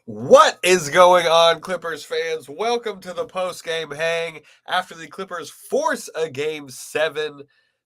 What is going on, Clippers fans? Welcome to the post-game hang. After the Clippers force a Game 7,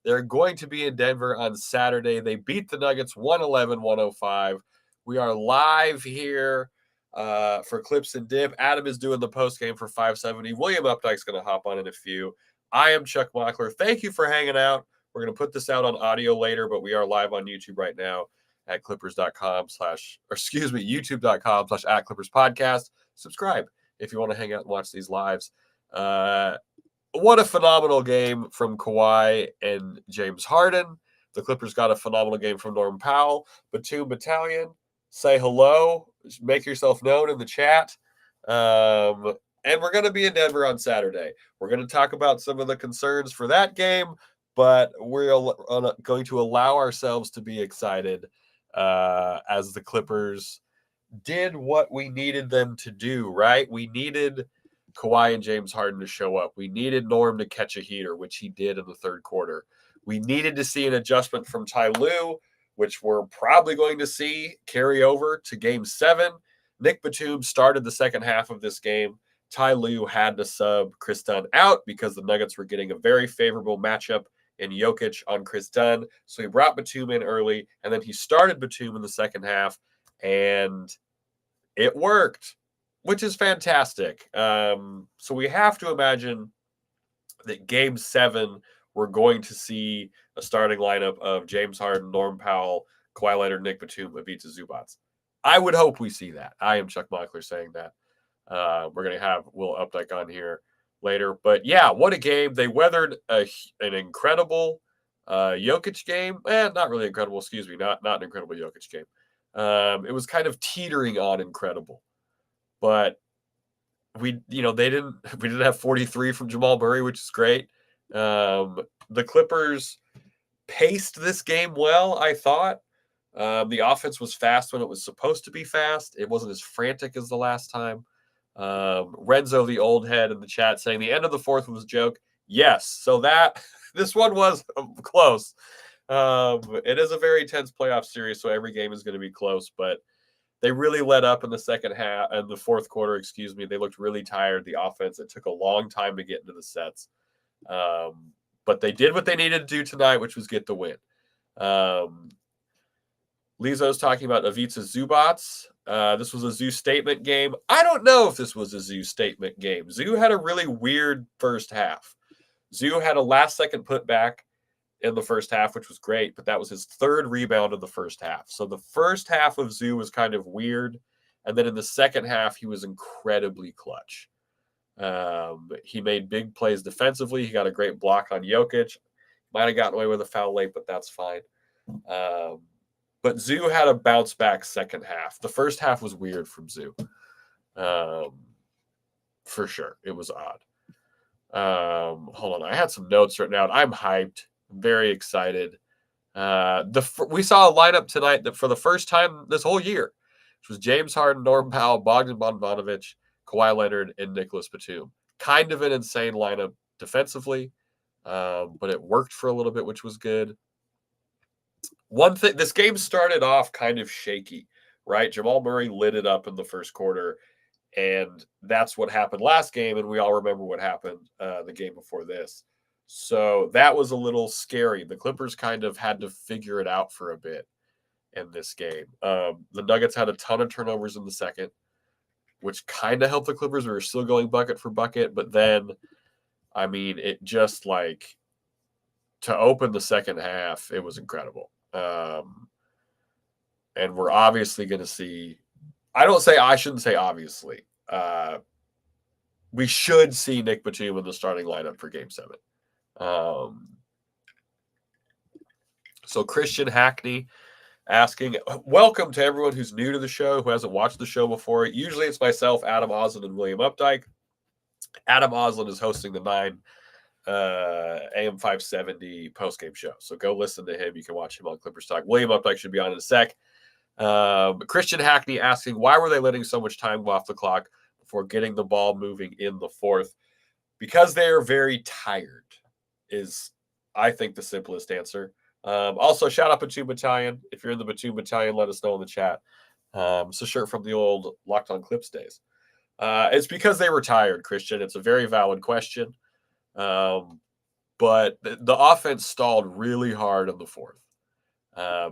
they're going to be in Denver on Saturday. They beat the Nuggets 111-105. We are live here for Clips and Dip. Adam is doing the post-game for 570. William Updike's going to hop on in a few. I am Chuck Mockler. Thank you for hanging out. We're going to put this out on audio later, but we are live on YouTube right now at youtube.com/podcast. Subscribe if you want to hang out and watch these lives. What a phenomenal game from Kawhi and James Harden. The Clippers got a phenomenal game from Norm Powell. Batum Battalion, say hello. Make yourself known in the chat. And we're going to be in Denver on Saturday. We're going to talk about some of the concerns for that game, but we're going to allow ourselves to be excited as the Clippers did what we needed them to do, right? We needed Kawhi and James Harden to show up. We needed Norm to catch a heater, which he did in the third quarter. We needed to see an adjustment from Ty Lue, which we're probably going to see carry over to Game 7. Nick Batum started the second half of this game. Ty Lue had to sub Chris Dunn out because the Nuggets were getting a very favorable matchup in Jokic on Chris Dunn. So he brought Batum in early, and then he started Batum in the second half, and it worked, which is fantastic. So we have to imagine that Game 7, we're going to see a starting lineup of James Harden, Norm Powell, Kawhi Leonard, Nick Batum, Ivica Zubac. I would hope we see that. I am Chuck Mockler saying that. We're going to have Will Updike on here later. But yeah, what a game. They weathered an incredible Jokic game. Not really incredible, excuse me. Not an incredible Jokic game. It was kind of teetering on incredible. But we didn't have 43 from Jamal Murray, which is great. The Clippers paced this game well, I thought. The offense was fast when it was supposed to be fast. It wasn't as frantic as the last time. Renzo, the old head in the chat, saying the end of the fourth was a joke. Yes, so that this one was close. It is a very tense playoff series, so every game is going to be close. But they really let up in the second half and the fourth quarter. Excuse me, they looked really tired. The offense. It took a long time to get into the sets, but they did what they needed to do tonight, which was get the win. Lizo's talking about Ivica Zubac. This was a Zoo statement game. I don't know if this was a Zoo statement game. Zoo had a really weird first half. Zoo had a last-second putback in the first half, which was great, but that was his third rebound of the first half. So the first half of Zoo was kind of weird, and then in the second half, he was incredibly clutch. He made big plays defensively. He got a great block on Jokic. Might have gotten away with a foul late, but that's fine. But Zoo had a bounce back second half. The first half was weird from Zoo. For sure. It was odd. Hold on. I had some notes written out. I'm hyped. I'm very excited. We saw a lineup tonight that for the first time this whole year, which was James Harden, Norm Powell, Bogdan Bogdanovic, Kawhi Leonard, and Nicholas Batum. Kind of an insane lineup defensively, but it worked for a little bit, which was good. One thing, this game started off kind of shaky, right? Jamal Murray lit it up in the first quarter, and that's what happened last game, and we all remember what happened the game before this. So that was a little scary. The Clippers kind of had to figure it out for a bit in this game. The Nuggets had a ton of turnovers in the second, which kind of helped the Clippers. We were still going bucket for bucket, but then, I mean, it just like to open the second half, it was incredible. And we're obviously going to see, I shouldn't say obviously. We should see Nick Batum in the starting lineup for Game 7. So Christian Hackney asking, welcome to everyone who's new to the show, who hasn't watched the show before. Usually it's myself, Adam Oslin, and William Updike. Adam Oslin is hosting the 9 AM 570 postgame show. So go listen to him. You can watch him on Clippers Talk. William Updike should be on in a sec. Christian Hackney asking, why were they letting so much time go off the clock before getting the ball moving in the fourth? Because they are very tired is, I think, the simplest answer. Also, shout out Batum Battalion. If you're in the Batum Battalion, let us know in the chat. It's a shirt from the old Locked On Clips days. It's because they were tired, Christian. It's a very valid question. But the offense stalled really hard in the fourth.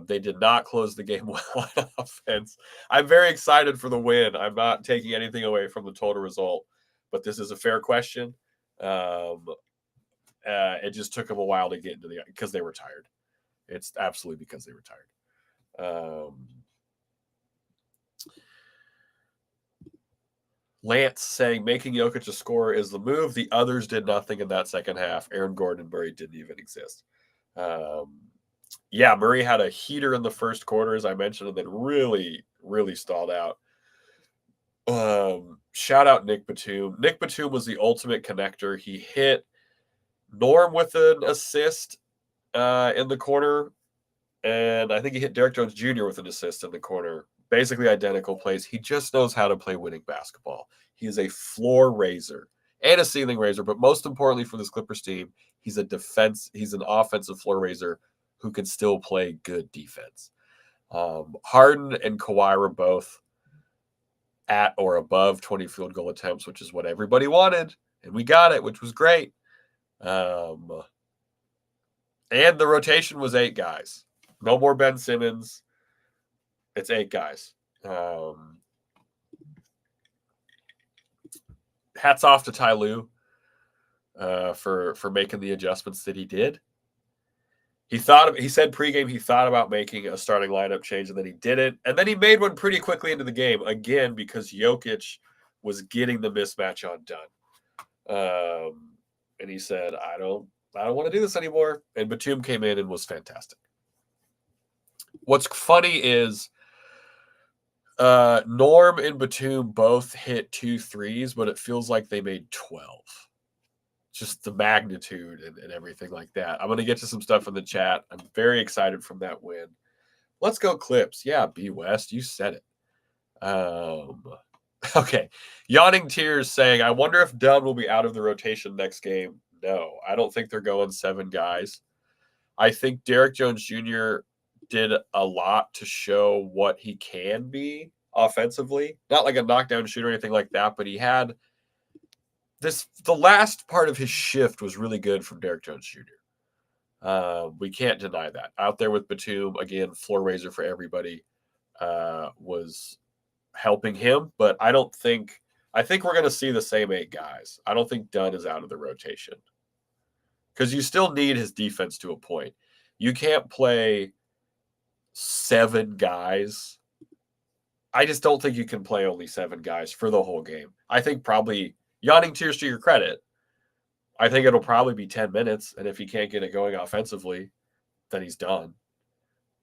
They did not close the game well on offense. I'm very excited for the win. I'm not taking anything away from the total result, but this is a fair question. It just took them a while to get into because they were tired. It's absolutely because they were tired. Lance saying making Jokic a scorer is the move. The others did nothing in that second half. Aaron Gordon and Murray didn't even exist. Yeah, Murray had a heater in the first quarter, as I mentioned, and then really, really stalled out. Shout out Nick Batum. Nick Batum was the ultimate connector. He hit Norm with an assist in the corner, and I think he hit Derrick Jones Jr. with an assist in the corner. Basically identical plays. He just knows how to play winning basketball. He is a floor raiser and a ceiling raiser, but most importantly for this Clippers team, he's an offensive floor raiser who can still play good defense. Harden and Kawhi were both at or above 20 field goal attempts, which is what everybody wanted, and we got it, which was great. And the rotation was 8 guys. No more Ben Simmons. It's 8 guys. Hats off to Ty Lue for making the adjustments that he did. He said pregame he thought about making a starting lineup change, and then he did it. And then he made one pretty quickly into the game, again, because Jokic was getting the mismatch undone. And he said, I don't want to do this anymore. And Batum came in and was fantastic. What's funny is Norm and Batum both hit 2 threes, but it feels like they made 12. Just the magnitude and everything like that. I'm going to get to some stuff in the chat. I'm very excited from that win. Let's go Clips. Yeah, B West, you said it. Okay. Yawning Tears saying, I wonder if Dunn will be out of the rotation next game. No, I don't think they're going 7 guys. I think Derrick Jones Jr. did a lot to show what he can be offensively. Not like a knockdown shooter or anything like that, but he had the last part of his shift was really good from Derrick Jones Jr. We can't deny that. Out there with Batum, again, floor raiser for everybody, was helping him, but I think we're going to see the same 8 guys. I don't think Dunn is out of the rotation because you still need his defense to a point. You can't play 7 guys. I just don't think you can play only 7 guys for the whole game. I think probably Yawning Tears to your credit, I think it'll probably be 10 minutes, and if he can't get it going offensively, then he's done.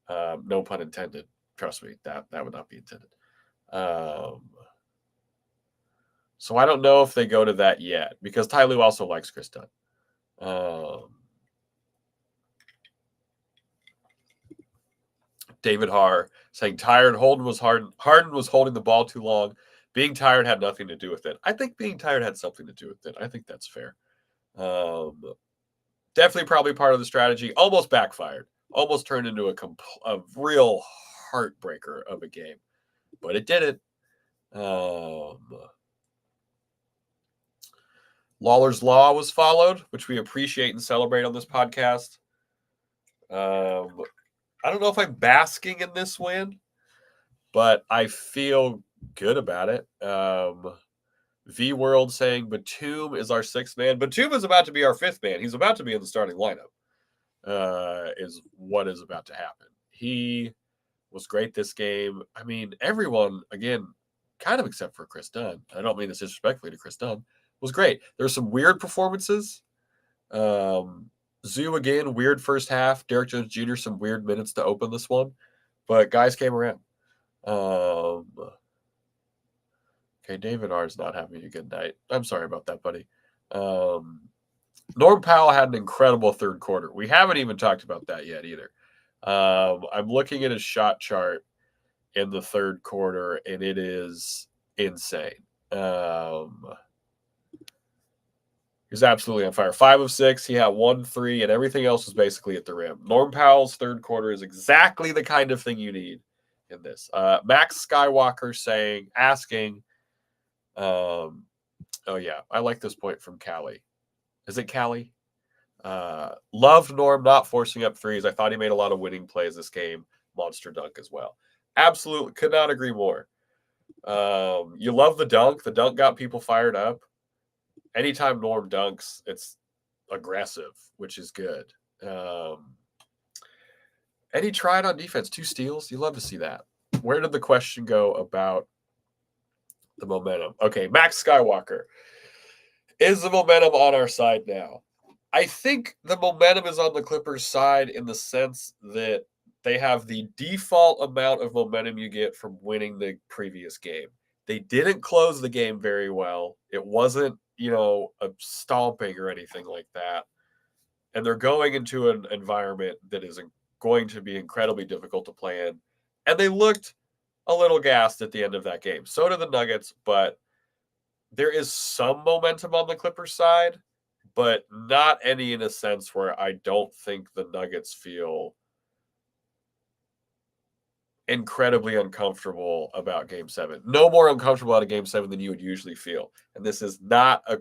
No pun intended. Trust me, that would not be intended. So I don't know if they go to that yet, because Ty Lue also likes Chris Dunn. David Haar saying tired. Harden was holding the ball too long. Being tired had nothing to do with it. I think being tired had something to do with it. I think that's fair. Definitely probably part of the strategy. Almost backfired. Almost turned into a real heartbreaker of a game. But it didn't. Lawler's Law was followed, which we appreciate and celebrate on this podcast. I don't know if I'm basking in this win, but I feel good about it. V World saying Batum is our 6th man. Batum is about to be our 5th man. He's about to be in the starting lineup. Is what is about to happen. He was great this game. I mean, everyone, again, kind of except for Chris Dunn. I don't mean this disrespectfully to Chris Dunn. Was great. There's some weird performances. Zoo again, weird first half. Derrick Jones Jr. some weird minutes to open this one, but guys came around. Okay, David R is not having a good night. I'm sorry about that, buddy. Norm Powell had an incredible third quarter. We haven't even talked about that yet either. I'm looking at his shot chart in the third quarter, and it is insane. He's absolutely on fire. 5 of 6. He had 1 3, and everything else was basically at the rim. Norm Powell's third quarter is exactly the kind of thing you need in this. Max Skywalker asking, oh yeah, I like this point from Callie. Is it Callie? Loved Norm not forcing up threes. I thought he made a lot of winning plays this game. Monster dunk as well. Absolutely, could not agree more. You love the dunk. The dunk got people fired up. Anytime Norm dunks, it's aggressive, which is good. And he tried on defense, 2 steals. You love to see that. Where did the question go about the momentum? Okay, Max Skywalker. Is the momentum on our side now? I think the momentum is on the Clippers' side in the sense that they have the default amount of momentum you get from winning the previous game. They didn't close the game very well. It wasn't, a stomping or anything like that. And they're going into an environment that is going to be incredibly difficult to play in. And they looked a little gassed at the end of that game. So did the Nuggets, but there is some momentum on the Clippers side, but not any in a sense where I don't think the Nuggets feel incredibly uncomfortable about Game 7. No more uncomfortable out of Game 7 than you would usually feel. And this is not a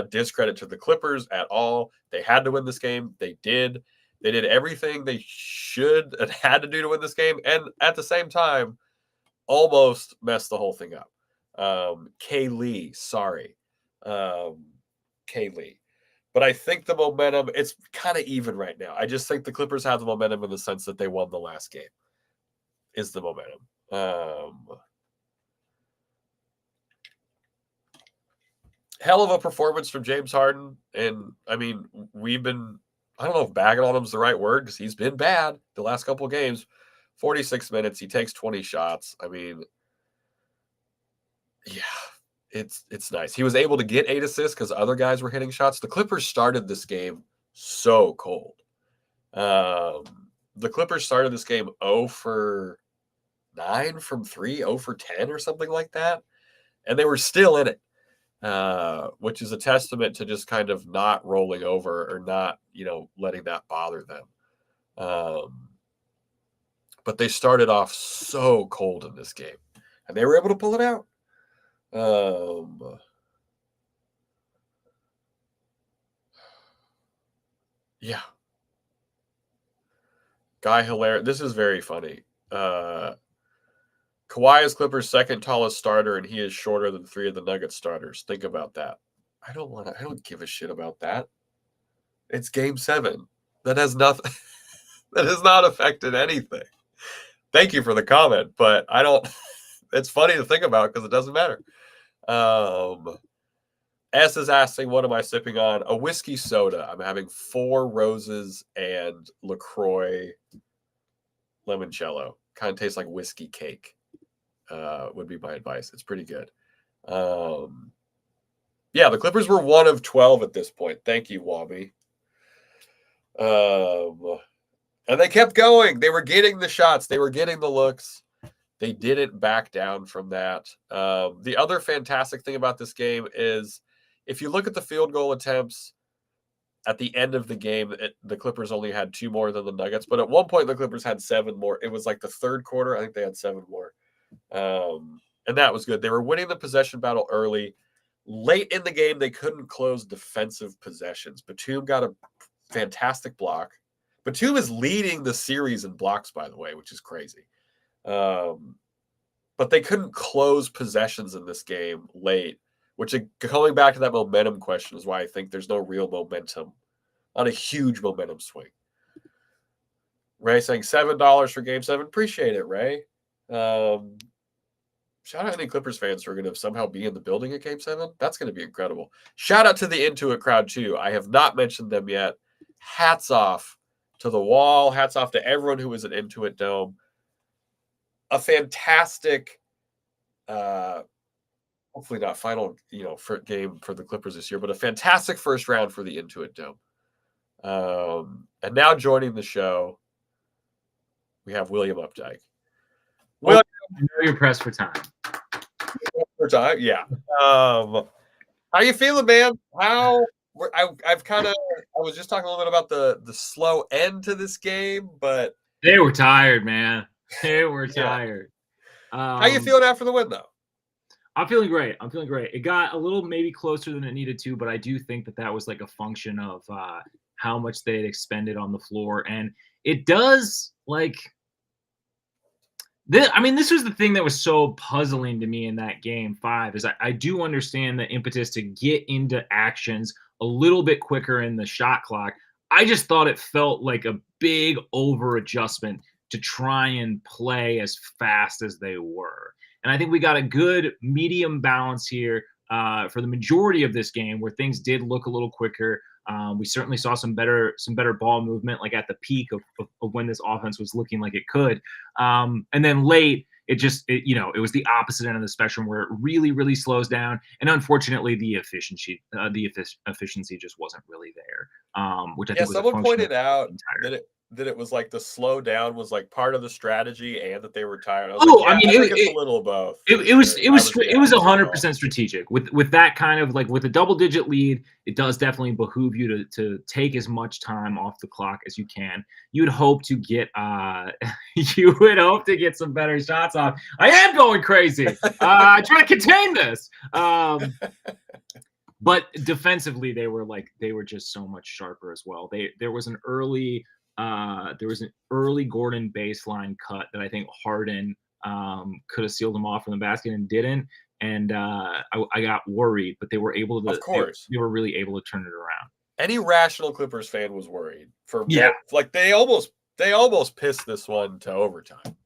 discredit to the Clippers at all. They had to win this game. They did. They did everything they should and had to do to win this game. And at the same time, almost messed the whole thing up. Kaylee, sorry. Kaylee. But I think the momentum, it's kind of even right now. I just think the Clippers have the momentum in the sense that they won the last game. Is the momentum. Hell of a performance from James Harden. And, I mean, we've been, I don't know if bagging on him is the right word because he's been bad the last couple of games. 46 minutes. He takes 20 shots. I mean, yeah, it's nice. He was able to get 8 assists because other guys were hitting shots. The Clippers started this game so cold. The Clippers started this game 0 for 9 from 3, 0 for 10 or something like that. And they were still in it, which is a testament to just kind of not rolling over or not, letting that bother them. But they started off so cold in this game, and they were able to pull it out. Yeah. Guy Hilaire. This is very funny. Kawhi is Clippers' second tallest starter, and he is shorter than 3 of the Nuggets starters. Think about that. I don't give a shit about that. It's Game 7. That has nothing. That has not affected anything. Thank you for the comment, but I don't. It's funny to think about because it doesn't matter. S is asking, what am I sipping on? A whiskey soda. I'm having 4 Roses and LaCroix limoncello. Kind of tastes like whiskey cake. Would be my advice. It's pretty good. Yeah, the Clippers were 1 of 12 at this point. Thank you, Wabi. And they kept going. They were getting the shots. They were getting the looks. They didn't back down from that. The other fantastic thing about this game is if you look at the field goal attempts at the end of the game, the Clippers only had 2 more than the Nuggets. But at one point, the Clippers had 7 more. It was like the third quarter. I think they had 7 more. And that was good. They were winning the possession battle early. Late in the game, they couldn't close defensive possessions. Batum got a fantastic block. Batum is leading the series in blocks, by the way, which is crazy. But they couldn't close possessions in this game late, which, going back to that momentum question, is why I think there's no real momentum, not a huge momentum swing. Ray saying $7 for Game 7. Appreciate it, Ray. Shout out any Clippers fans who are going to somehow be in the building at Game 7. That's going to be incredible. Shout out to the Intuit crowd, too. I have not mentioned them yet. Hats off to the Wall. Hats off to everyone who was at Intuit Dome. A fantastic, hopefully not final, game for the Clippers this year, but a fantastic first round for the Intuit Dome. And now joining the show, we have William Updike. Well, I know you're pressed for time. Yeah. How you feeling, man? I was just talking a little bit about the slow end to this game, but they were tired, man. They were Yeah. tired. How you feeling after the win, though? I'm feeling great. I'm feeling great. It got a little maybe closer than it needed to, but I do think that was like a function of how much they had expended on the floor, and it does like this. I mean, this was the thing that was so puzzling to me in that game 5 is I do understand the impetus to get into actions a little bit quicker in the shot clock. I just thought it felt like a big over adjustment to try and play as fast as they were. And I think we got a good medium balance here for the majority of this game where things did look a little quicker. We certainly saw some better ball movement, like at the peak of when this offense was looking like it could. And then late, it was the opposite end of the spectrum where it really, really slows down. And unfortunately, the efficiency just wasn't really there. Which I think was someone pointed out entire. that it was like the slow down was like part of the strategy and that they were tired. I was Oh, like, I mean, I think it's a little of both. It was 100% strategic with that kind of like with a double digit lead. It does definitely behoove you to take as much time off the clock as you can. You'd hope to get some better shots off. I am going crazy. Trying to contain this. But defensively, they were just so much sharper as well. There was an early Gordon baseline cut that I think Harden could have sealed them off from the basket and didn't. And I got worried, but they were able to. Of course, they were really able to turn it around. Any rational Clippers fan was worried for yeah. Like they almost pissed this one to overtime.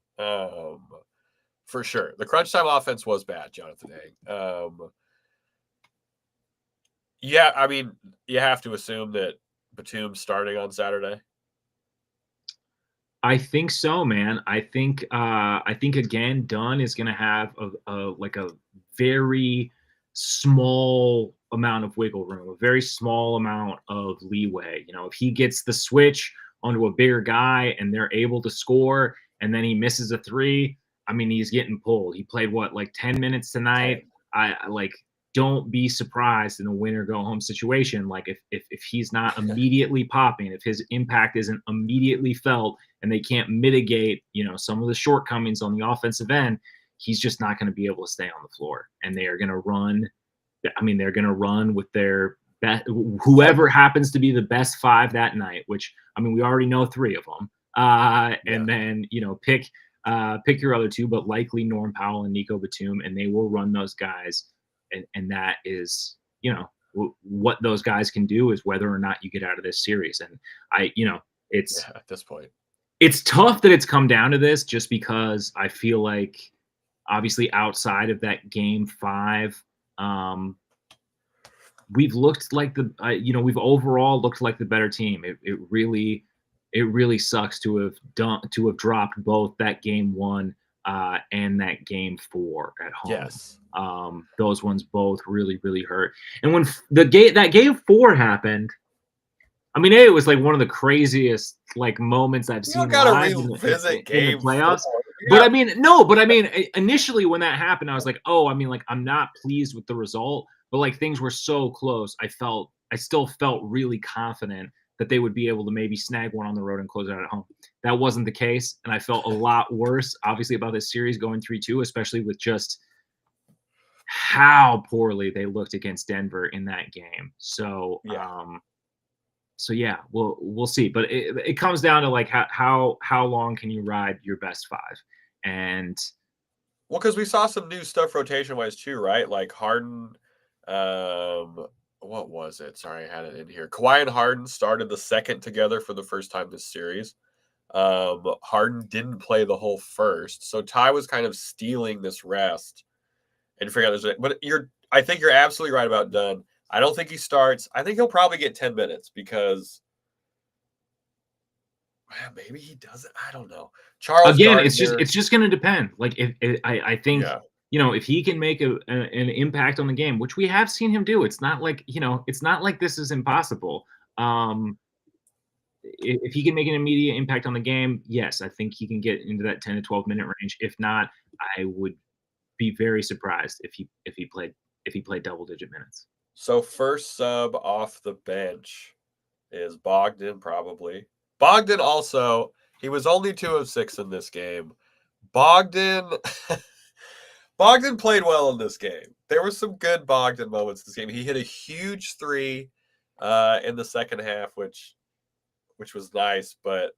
For sure, the crunch time offense was bad, Jonathan Hang. Yeah, I mean, you have to assume that Batum's starting on Saturday. I think so, man. I think again, Dunn is going to have a very small amount of wiggle room, a very small amount of leeway. You know, if he gets the switch onto a bigger guy and they're able to score, and then he misses a three, I mean, he's getting pulled. He played like 10 minutes tonight. Don't be surprised in a win or go home situation. Like if he's not immediately popping, if his impact isn't immediately felt and they can't mitigate, some of the shortcomings on the offensive end, he's just not going to be able to stay on the floor. And they are going to run. I mean, they're going to run with their best, whoever happens to be the best 5 that night, which, I mean, we already know 3 of them. And then, pick your other 2, but likely Norm Powell and Nico Batum, and they will run those guys. And that is, what those guys can do is whether or not you get out of this series. And it's at this point, it's tough that it's come down to this, just because I feel like obviously outside of that game 5, we've looked like we've overall looked like the better team. It really sucks to have dropped both that game 1 and that game 4 at home. Yes. Those ones both really, really hurt. And when that game 4 happened, I mean, it was like one of the craziest moments I've seen live in the playoffs. Yeah. But I mean, initially when that happened, I was like, oh, I mean, I'm not pleased with the result, but things were so close. I still felt really confident that they would be able to maybe snag one on the road and close it out at home. That wasn't the case, and I felt a lot worse, obviously, about this series going 3-2, especially with just how poorly they looked against Denver in that game. So, yeah, we'll see. But it comes down to how long can you ride your best 5, and because we saw some new stuff rotation wise too, right? Like Harden. What was it? Sorry, I had it in here. Kawhi and Harden started the second together for the first time this series. Harden didn't play the whole first, so Ty was kind of stealing this rest and figuring out. But I think you're absolutely right about Dunn. I don't think he starts. I think he'll probably get 10 minutes because maybe he doesn't. I don't know. Charles again, Gardner, it's just going to depend. I think. Yeah. If he can make an impact on the game, which we have seen him do, it's not like this is impossible. If he can make an immediate impact on the game, yes, I think he can get into that 10 to 12 minute range. If not, I would be very surprised if he played double digit minutes. So first sub off the bench is Bogdan, probably. Bogdan also, he was only 2 of 6 in this game. Bogdan Bogdan played well in this game. There were some good Bogdan moments in this game. He hit a huge three in the second half, which was nice, but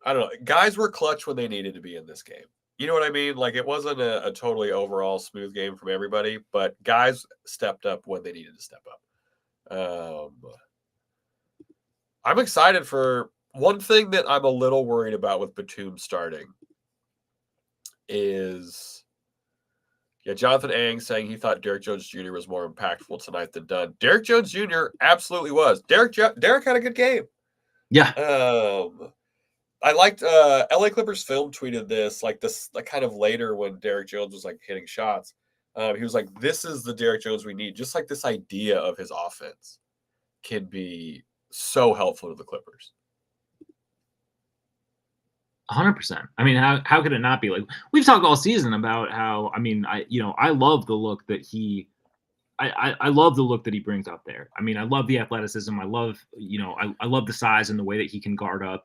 I don't know. Guys were clutch when they needed to be in this game. You know what I mean? Like, it wasn't a totally overall smooth game from everybody, but guys stepped up when they needed to step up. I'm excited for one thing that I'm a little worried about with Batum starting is, Jonathan Ang saying he thought Derrick Jones Jr. was more impactful tonight than Dunn. Derrick Jones Jr. absolutely was. Derrick had a good game. Yeah. I liked LA Clippers film tweeted this like kind of later when Derrick Jones was like hitting shots. He was like, "This is the Derrick Jones we need." Just like this idea of his offense can be so helpful to the Clippers. 100%. I mean, how could it not be? Like, we've talked all season about how, I mean, I love the look that I love the look that he brings out there. I mean, I love the athleticism. I love, I love the size and the way that he can guard up.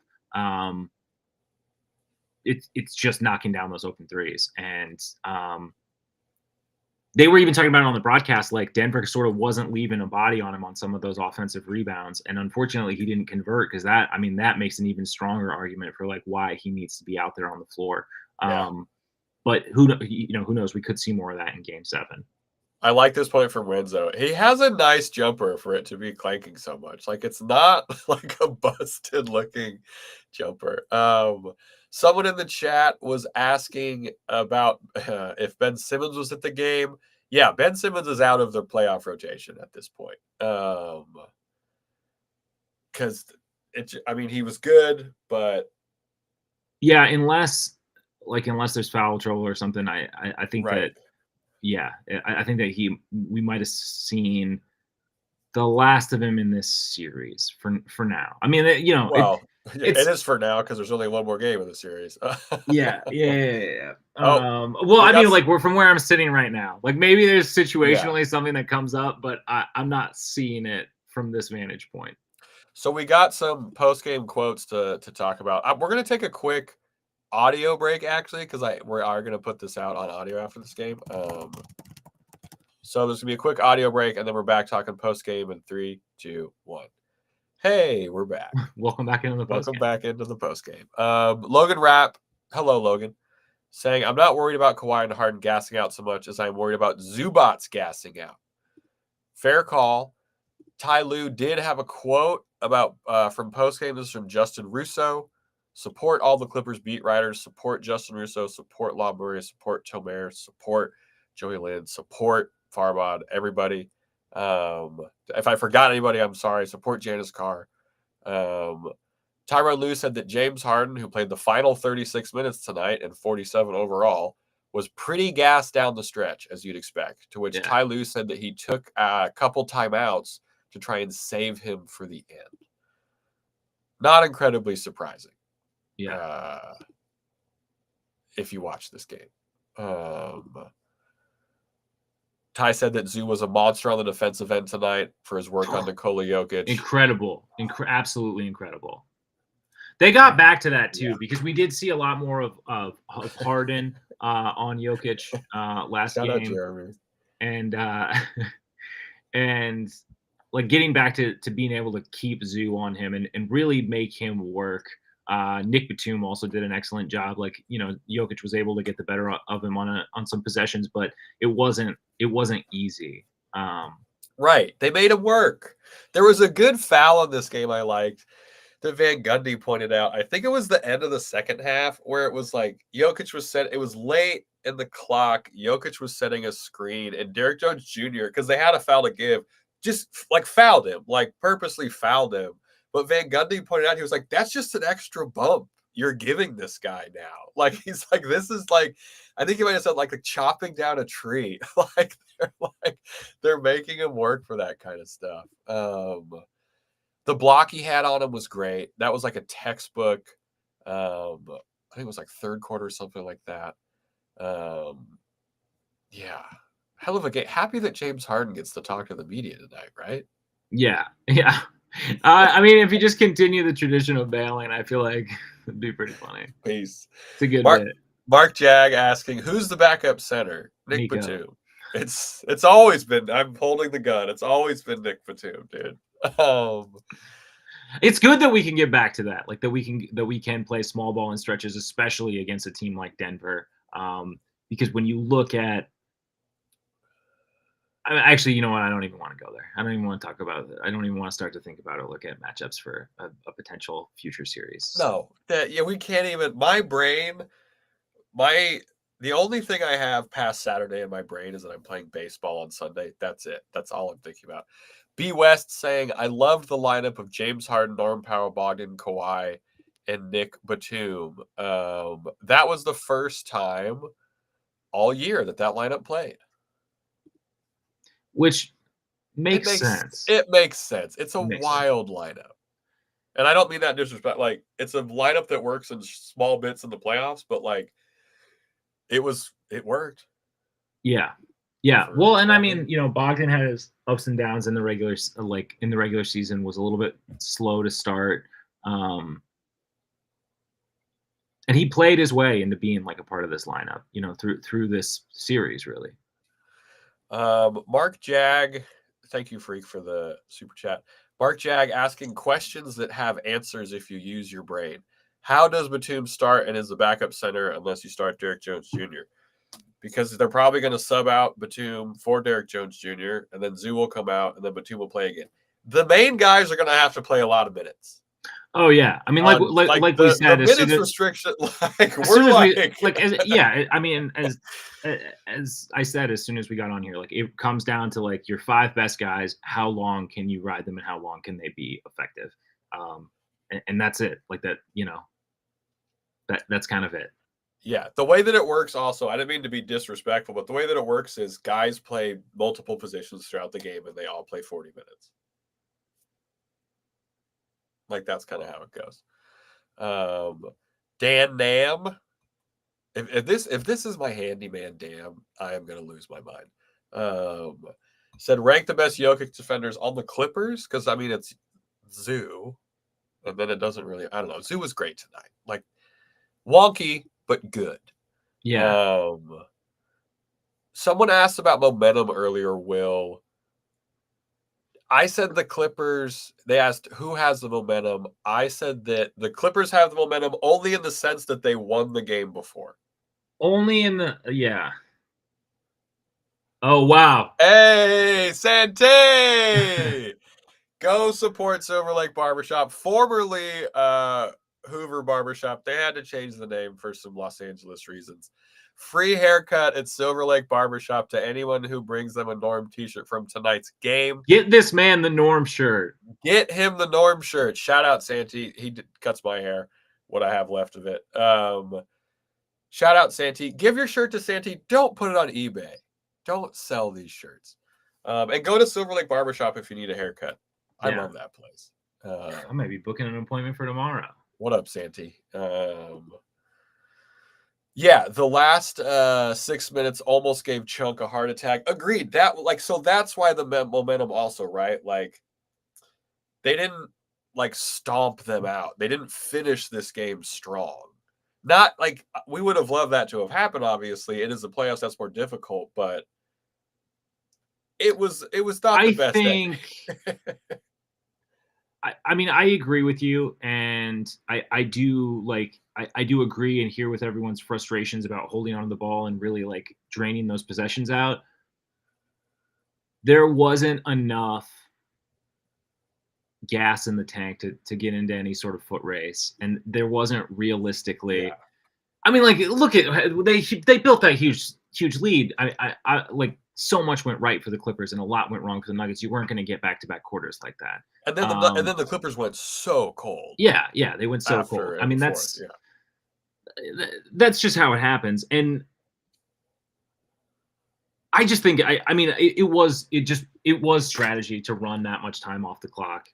It's just knocking down those open threes. And they were even talking about it on the broadcast, like Denver sort of wasn't leaving a body on him on some of those offensive rebounds. And unfortunately, he didn't convert because that makes an even stronger argument for like why he needs to be out there on the floor. Yeah. But who knows? We could see more of that in Game 7. I like this point from Renzo. He has a nice jumper for it to be clanking so much. Like, it's not like a busted looking jumper. Someone in the chat was asking about if Ben Simmons was at the game. Yeah, Ben Simmons is out of the playoff rotation at this point. Because he was good, but yeah, unless there's foul trouble or something, I think right. that. Yeah, I think that we might have seen the last of him in this series for now. I mean, well, it is for now because there's only one more game in the series. Yeah. Well, I mean, like from where I'm sitting right now, like maybe there's situationally something that comes up, but I'm not seeing it from this vantage point. So we got some post-game quotes to talk about. We're going to take a quick audio break, actually, because we are going to put this out on audio after this game. So there's going to be a quick audio break, and then we're back talking post-game in 3, 2, 1. Hey, we're back. Welcome back into the post-game. Welcome back into the post-game. Logan Rapp, hello, Logan, saying, I'm not worried about Kawhi and Harden gassing out so much as I'm worried about Zubats gassing out. Fair call. Ty Lue did have a quote about from post-game. This is from Justin Russo. Support all the Clippers beat writers. Support Justin Russo. Support La Murray. Support Tomer. Support Joey Lynn. Support Farbod. Everybody. If I forgot anybody, I'm sorry. Support Janice Carr. Tyronn Lue said that James Harden, who played the final 36 minutes tonight and 47 overall, was pretty gassed down the stretch, as you'd expect. To which Ty Lue said that he took a couple timeouts to try and save him for the end. Not incredibly surprising. Yeah. If you watch this game. Ty said that Zoo was a monster on the defensive end tonight for his work on Nikola Jokic. Incredible. Absolutely incredible. They got back to that too, because we did see a lot more of Harden on Jokic last Shout game. Out Jeremy. And like getting back to being able to keep Zoo on him and really make him work. Nick Batum also did an excellent job. Like, Jokic was able to get the better of him on some possessions, but it wasn't easy. Right. They made him work. There was a good foul in this game I liked that Van Gundy pointed out. I think it was the end of the second half where it was like Jokic was it was late in the clock. Jokic was setting a screen and Derrick Jones Jr., because they had a foul to give, just like fouled him, like purposely fouled him. But Van Gundy pointed out, he was like, that's just an extra bump you're giving this guy now. Like, he's like, this is like, I think he might have said like chopping down a tree. They're making him work for that kind of stuff. The block he had on him was great. That was like a textbook. I think it was like third quarter or something like that. Yeah. Hell of a game. Happy that James Harden gets to talk to the media tonight, right? Yeah. I mean, if you just continue the tradition of bailing, I feel like it'd be pretty funny. Peace. It's a good bit. Mark Jag asking, who's the backup center? Nick Nico. Batum. It's always been. I'm holding the gun. It's always been Nick Batum, dude. It's good that we can get back to that, like that we can play small ball in stretches, especially against a team like Denver. Because when you look at, actually, you know what? I don't even want to go there. I don't even want to talk about it. I don't even want to start to think about or look at matchups for a potential future series. No, yeah, we can't even. My brain, the only thing I have past Saturday in my brain is that I'm playing baseball on Sunday. That's it. That's all I'm thinking about. B West saying, I loved the lineup of James Harden, Norm Powell, Bogdan, Kawhi, and Nick Batum. That was the first time all year that lineup played. Which makes sense. It makes sense. It's a wild sense. lineup. And I don't mean that disrespect. Like, it's a lineup that works in small bits in the playoffs, but like, it worked. Yeah. Well, and I mean, you know, Bogdan had his ups and downs in the regular season, was a little bit slow to start. And he played his way into being like a part of this lineup, you know, through this series, really. Mark Jag, thank you, Freak, for the super chat. Mark Jag asking questions that have answers if you use your brain. How does Batum start and is the backup center unless you start Derrick Jones Jr.? Because they're probably going to sub out Batum for Derrick Jones Jr., and then Zoo will come out, and then Batum will play again. The main guys are going to have to play a lot of minutes. Oh yeah, I mean, like we said, the minutes restriction, I mean, as I said, as soon as we got on here, like it comes down to like your 5 best guys. How long can you ride them, and how long can they be effective? And that's it. Like that, you know, that's kind of it. Yeah, the way that it works also, I didn't mean to be disrespectful, but the way that it works is guys play multiple positions throughout the game, and they all play 40 minutes. Like, that's kind of how it goes. Dan Nam, if this is my handyman Dam, I am going to lose my mind. Said rank the best Jokic defenders on the Clippers, because I mean it's Zoo, and then it doesn't really. I don't know. Zoo was great tonight, like wonky but good. Yeah. Someone asked about momentum earlier, Will. I said the Clippers, they asked who has the momentum. I said that the Clippers have the momentum only in the sense that they won the game before. Only in the, yeah. Oh, wow. Hey, Sante! Go support Silver Lake Barbershop, formerly Hoover Barbershop. They had to change the name for some Los Angeles reasons. Free haircut at Silver Lake Barbershop to anyone who brings them a Norm t-shirt from tonight's game. Get this man the Norm shirt. Get him the Norm shirt. Shout out Santi. He cuts my hair, what I have left of it. Shout out Santi. Give your shirt to Santi. Don't put it on eBay. Don't sell these shirts. And go to Silver Lake Barbershop if you need a haircut. I love that place. I might be booking an appointment for tomorrow. What up, Santi? Yeah, the last 6 minutes almost gave Chunk a heart attack. Agreed. So that's why the momentum also, right? Like, they didn't like stomp them out. They didn't finish this game strong. Not like we would have loved that to have happened. Obviously, it is the playoffs. That's more difficult, but it was not the best thing. I mean, I agree with you, and I do agree and hear with everyone's frustrations about holding on to the ball and really like draining those possessions out. There wasn't enough gas in the tank to get into any sort of foot race, and there wasn't realistically. Yeah. I mean, like, look at they built that huge lead. I like so much went right for the Clippers and a lot went wrong for the Nuggets. You weren't going to get back-to-back quarters like that. And then the Clippers went so cold. Yeah, they went so cold. I mean, that's just how it happens. And I just think it was strategy to run that much time off the clock.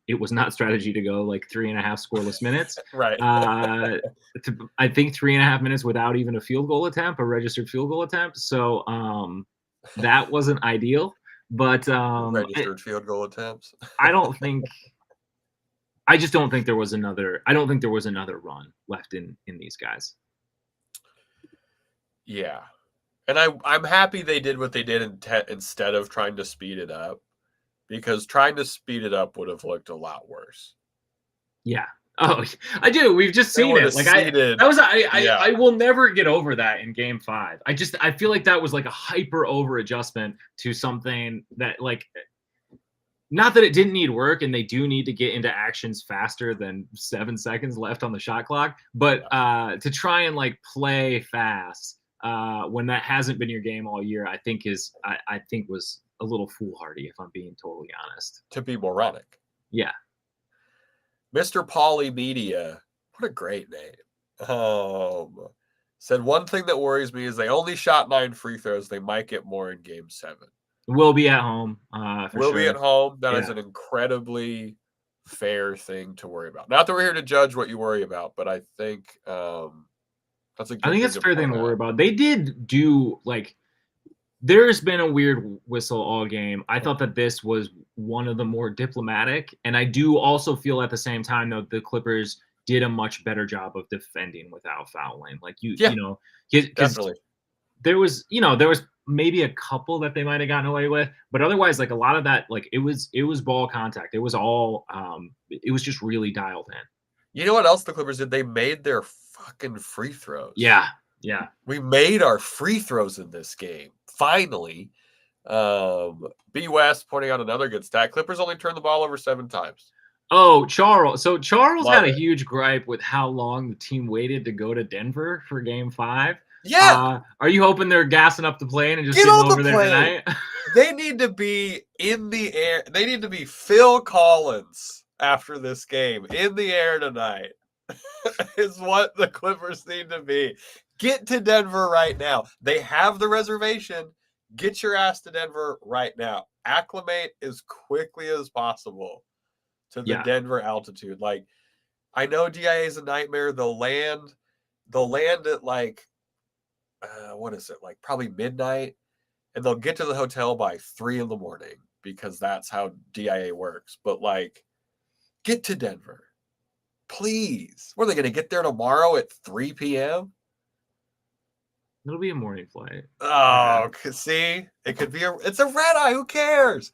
It was not strategy to go like 3.5 scoreless minutes. Right. I think 3.5 minutes without even a registered field goal attempt. So that wasn't ideal. But registered field goal attempts. I just don't think there was another run left in these guys. Yeah. And I'm happy they did what they did instead of trying to speed it up, because trying to speed it up would have looked a lot worse. Yeah. Oh, I do. We've just seen it. Like I will never get over that in Game 5. I feel like that was like a hyper over adjustment to something that, like, not that it didn't need work, and they do need to get into actions faster than 7 seconds left on the shot clock. But to try and like play fast when that hasn't been your game all year, I think was a little foolhardy, if I'm being totally honest. To be moronic. Yeah. Mr. Polymedia, what a great name. Said, one thing that worries me is they only shot 9 free throws. They might get more in Game 7. We'll be at home. We'll be at home. That is an incredibly fair thing to worry about. Not that we're here to judge what you worry about, but I think that's a good I think thing it's a fair thing to out. worry about. They did do, like, there's been a weird whistle all game. I thought that this was one of the more diplomatic, and I do also feel at the same time, though, the Clippers did a much better job of defending without fouling. Like, you know, because there was maybe a couple that they might have gotten away with, but otherwise, like, a lot of that, like, it was ball contact. It was all it was just really dialed in. You know what else the Clippers did? They made their fucking free throws. Yeah. We made our free throws in this game. Finally. B West pointing out another good stat. Clippers only turned the ball over 7 times. Oh, Charles. So Charles had a huge gripe with how long the team waited to go to Denver for Game 5. Yeah. Are you hoping they're gassing up the plane and just sitting over there tonight? They need to be in the air. They need to be Phil Collins after this game in the air tonight. Is what the Clippers need to be. Get to Denver right now. They have the reservation. Get your ass to Denver right now. Acclimate as quickly as possible to the Denver altitude. Like, I know DIA is a nightmare. They'll land at like what is it, like probably midnight, and they'll get to the hotel by 3 a.m. because that's how DIA works. But like, get to Denver, please. What are they going to get there tomorrow at 3 p.m.? It'll be a morning flight. Oh, see, it could be it's a red eye. Who cares?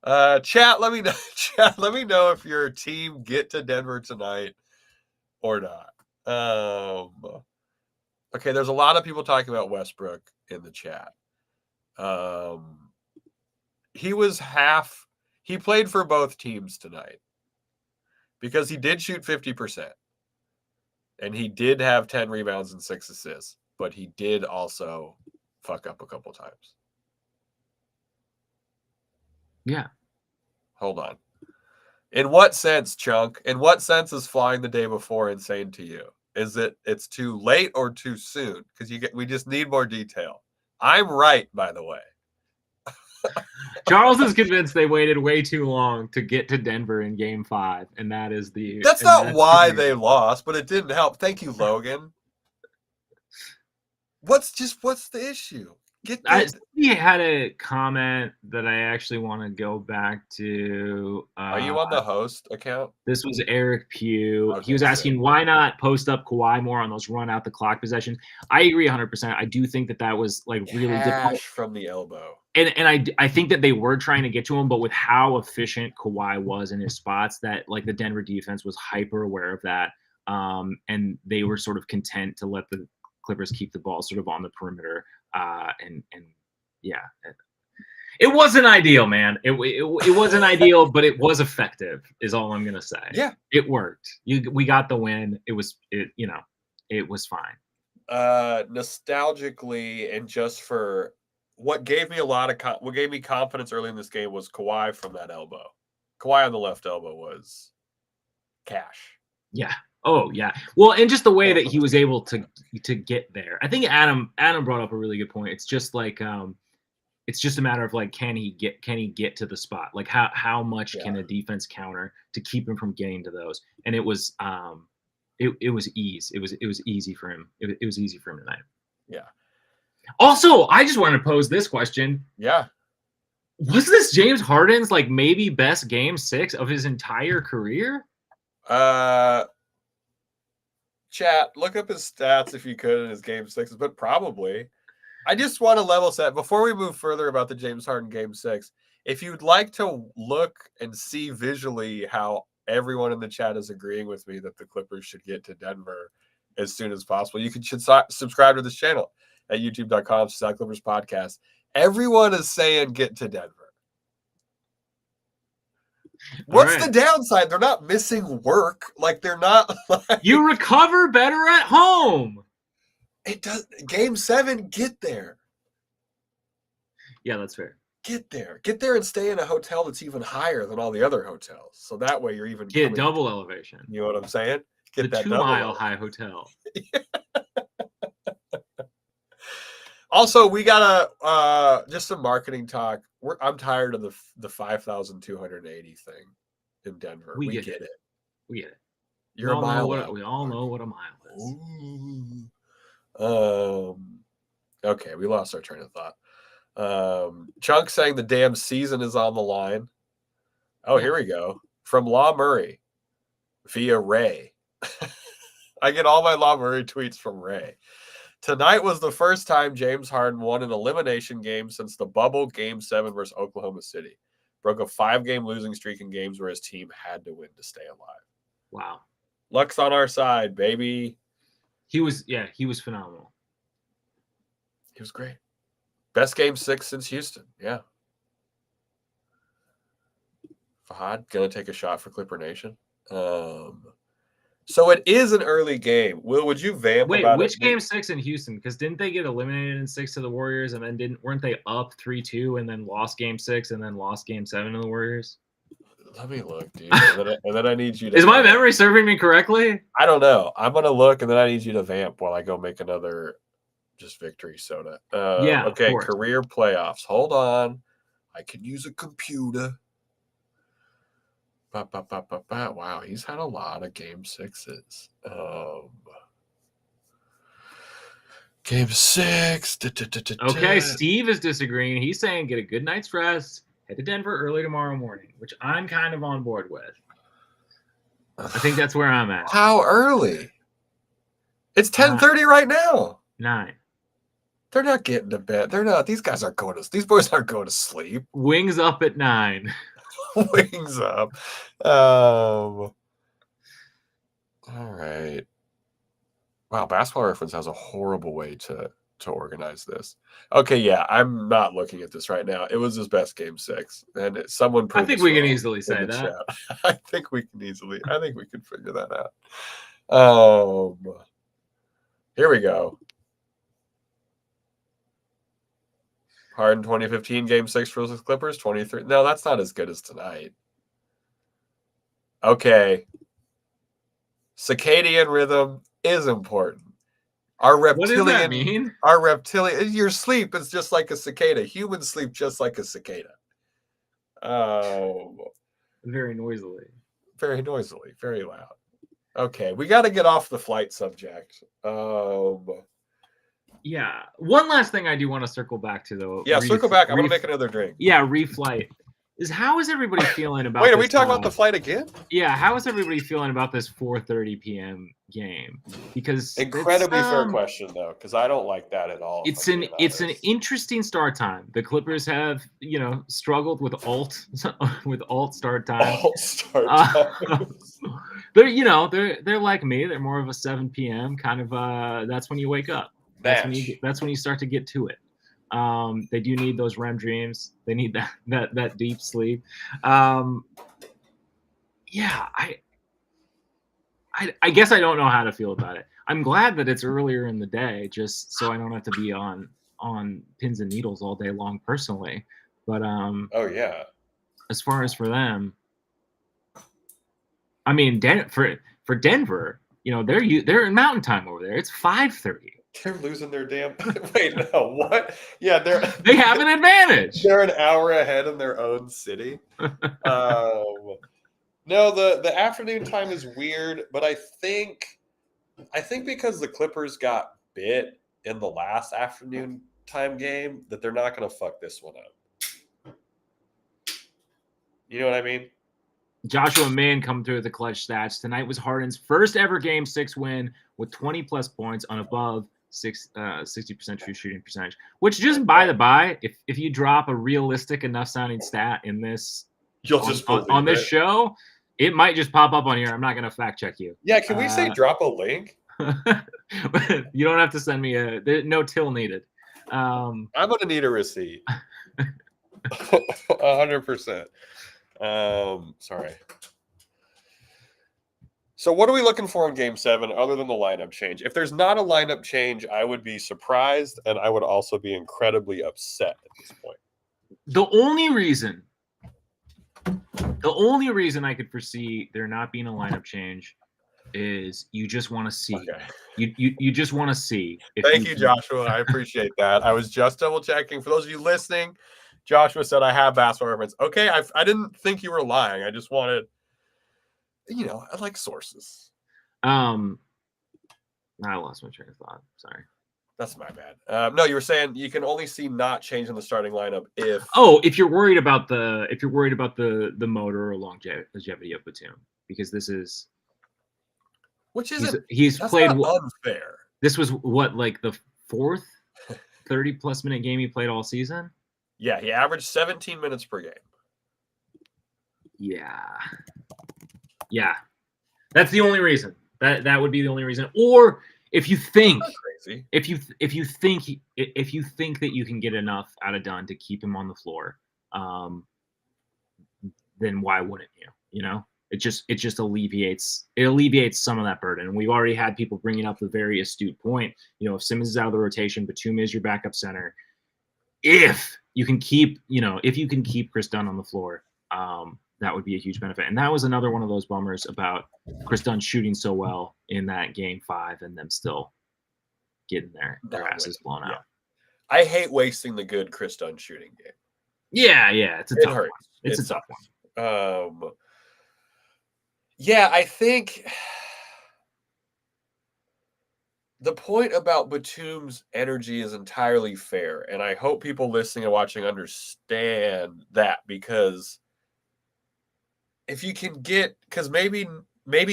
Chat, let me know. Chat, let me know if your team get to Denver tonight or not. Okay, there's a lot of people talking about Westbrook in the chat. He played for both teams tonight because he did shoot 50%. And he did have 10 rebounds and 6 assists, but he did also fuck up a couple times. Yeah. Hold on. In what sense, Chunk? In what sense is flying the day before insane to you? Is it's too late or too soon? Because we just need more detail. I'm right, by the way. Charles is convinced they waited way too long to get to Denver in Game 5, and that is the. That's not why they lost, but it didn't help. Thank you, Logan. What's the issue? He had a comment that I actually want to go back to. Are you on the host account? This was Eric Pugh. Okay, he was asking why not post up Kawhi more on those run out the clock possessions. I agree 100%. I do think that was like really difficult from the elbow. And I think that they were trying to get to him, but with how efficient Kawhi was in his spots, that like the Denver defense was hyper aware of that, and they were sort of content to let the Clippers keep the ball sort of on the perimeter. And yeah, it wasn't ideal, man. It wasn't ideal, but it was effective, is all I'm gonna say. Yeah, it worked. We got the win. It was fine. Nostalgically, and just for what gave me confidence early in this game was Kawhi from that elbow. Kawhi on the left elbow was cash. Yeah. Oh yeah. Well, and just the way that he was able to get there. I think Adam brought up a really good point. It's just like it's just a matter of like, can he get to the spot? Like how much can a defense counter to keep him from getting to those? And it was it was ease. It was easy for him. It was easy for him tonight. Yeah. Also, I just wanted to pose this question. Yeah. Was this James Harden's like maybe best game 6 of his entire career? Chat, look up his stats if you could in his game 6s, but probably. I just want to level set before we move further about the James Harden game 6. If you'd like to look and see visually how everyone in the chat is agreeing with me that the Clippers should get to Denver as soon as possible, you should subscribe to this channel at youtube.com/Clippers podcast. Everyone is saying get to Denver. What's the downside? They're not missing work. Like, they're not like... You recover better at home. It does. Game 7, get there. Yeah, that's fair. Get there and stay in a hotel that's even higher than all the other hotels. So that way you're even get double elevation. You know what I'm saying? Get the that 2-mile high hotel. Also, we gotta just some marketing talk. I'm tired of the 5,280 thing in Denver. We get it. We get it. You're a mile. We all know what a mile is. Ooh. Okay, we lost our train of thought. Chunk saying the damn season is on the line. Oh, here we go. From Law Murray via Ray. I get all my Law Murray tweets from Ray. Tonight was the first time James Harden won an elimination game since the bubble game 7 versus Oklahoma City. Broke a 5-game losing streak in games where his team had to win to stay alive. Wow. Luck's on our side, baby. He was phenomenal. He was great. Best game 6 since Houston. Yeah. Fahad gonna take a shot for Clipper Nation. So it is an early game. Will, would you vamp about which game 6 in Houston? Because didn't they get eliminated in 6 to the Warriors, and then weren't they up 3-2 and then lost game 6 and then lost game 7 to the Warriors? Let me look, dude. And then I need you to... Is my memory serving me correctly? I don't know. I'm gonna look, and then I need you to vamp while I go make another just victory soda. Yeah. Okay, career playoffs. Hold on. I can use a computer. Wow, he's had a lot of game 6s. Game 6. Okay, Steve is disagreeing. He's saying get a good night's rest, head to Denver early tomorrow morning, which I'm kind of on board with. I think that's where I'm at. How early? It's 10:30 right now. 9. They're not getting to bed. They're not. These guys aren't going to. These boys aren't going to sleep. Wings up at 9. Wings up. All right. Wow, Basketball Reference has a horrible way to organize this. Okay, yeah, I'm not looking at this right now. It was his best game 6, and someone. I think we can easily say that. I think we can figure that out. Here we go. Harden 2015 game 6 for the Clippers 23. No, that's not as good as tonight. Okay. Circadian rhythm is important. What does that mean? Our reptilian, your sleep is just like a cicada. Humans sleep just like a cicada. Very noisily. Very noisily. Very loud. Okay, we got to get off the flight subject. Yeah. One last thing I do want to circle back to, though. Yeah, circle back. I'm going to make another drink. Yeah, reflight. How is everybody feeling about Wait, are we talking about the flight again? Yeah, how is everybody feeling about this 4:30 p.m. game? Because incredibly fair question, though, because I don't like that at all. It's an interesting start time. The Clippers have, struggled with alt start time. Alt start time. They're like me. They're more of a 7 p.m. kind of. That's when you wake up. That's when you start to get to it. They do need those REM dreams. They need that deep sleep. Yeah, I guess I don't know how to feel about it. I'm glad that it's earlier in the day, just so I don't have to be on pins and needles all day long personally. But oh yeah, as far as for them, I mean, for Denver, they're in Mountain Time over there. It's 5:30. They're losing their damn. Wait, no, what? Yeah, they have an advantage. They're an hour ahead in their own city. No, the afternoon time is weird, but I think because the Clippers got bit in the last afternoon time game that they're not going to fuck this one up. You know what I mean? Joshua Mann come through with the clutch stats. Tonight was Harden's first ever Game 6 win with 20-plus points on above 60% true shooting percentage, which just by the by, if you drop a realistic enough sounding stat in this You'll just on this show, it might just pop up on here. I'm not going to fact check you. Yeah, can we say drop a link? You don't have to send me no till needed. I'm going to need a receipt. 100%. Sorry. So what are we looking for in Game 7 other than the lineup change? If there's not a lineup change, I would be surprised, and I would also be incredibly upset at this point. The only reason I could foresee there not being a lineup change is you just want to see. Okay. You just want to see. Thank you, Joshua. I appreciate that. I was just double checking. For those of you listening, Joshua said I have basketball reference. Okay, I didn't think you were lying. I just wanted, I like sources. I lost my train of thought. Sorry. That's my bad. No, you were saying you can only see not changing the starting lineup if. Oh, if you're worried about the motor or longevity of Batum, because this is. Which isn't. He's played unfair. This was what, like the fourth 30-plus minute game he played all season. Yeah, he averaged 17 minutes per game. Yeah. That's the only reason. That would be the only reason. Or if you think crazy. if you think that you can get enough out of Dunn to keep him on the floor, then why wouldn't you? You know, it just alleviates some of that burden. And we've already had people bringing up the very astute point. You know, if Simmons is out of the rotation, Batum is your backup center. If you can keep Chris Dunn on the floor, that would be a huge benefit. And that was another one of those bummers about Chris Dunn shooting so well in that Game 5 and them still getting their asses blown out. I hate wasting the good Chris Dunn shooting game. Yeah, it's a tough one. It's a tough one. I think the point about Batum's energy is entirely fair, and I hope people listening and watching understand that, because if you can because maybe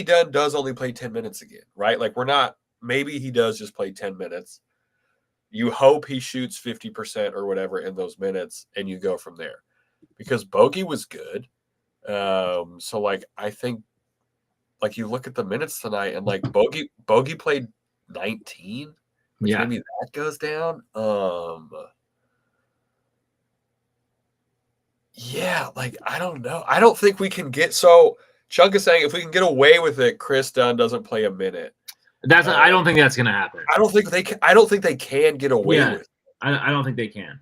Dunn does only play 10 minutes again, right? Like maybe he does just play 10 minutes. You hope he shoots 50% or whatever in those minutes, and you go from there. Because Bogey was good. So I think you look at the minutes tonight, and Bogey played 19, which maybe that goes down. I don't know. I don't think we can get Chunk is saying if we can get away with it, Chris Dunn doesn't play a minute. I don't think that's going to happen. I don't think they can get away with it. I don't think they can.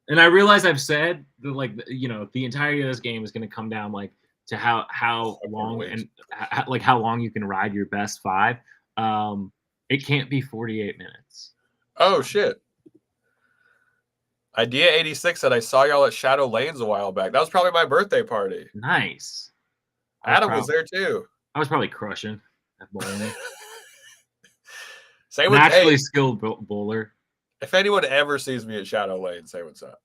And I realize I've said that, the entirety of this game is going to come down to how long and how long you can ride your best five. It can't be 48 minutes. Oh shit. Idea 86 said I saw y'all at Shadow Lanes a while back. That was probably my birthday party. Nice. Adam was there too. I was probably crushing at bowling. Say what's naturally skilled bowler. If anyone ever sees me at Shadow Lane, say what's up.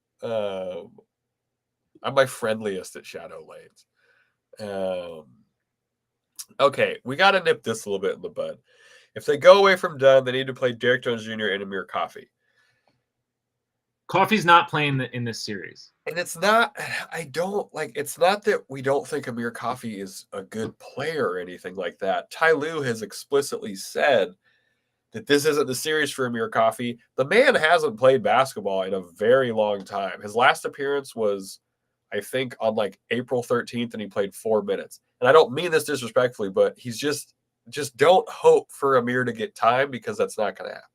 I'm my friendliest at Shadow Lanes. Okay, we got to nip this a little bit in the bud. If they go away from Dunn, they need to play Derek Jones Jr. and Amir Coffey. Coffey's not playing in this series. And it's not that we don't think Amir Coffey is a good player or anything like that. Ty Lue has explicitly said that this isn't the series for Amir Coffey. The man hasn't played basketball in a very long time. His last appearance was, I think, on April 13th, and he played 4 minutes. And I don't mean this disrespectfully, but he's just don't hope for Amir to get time, because that's not going to happen.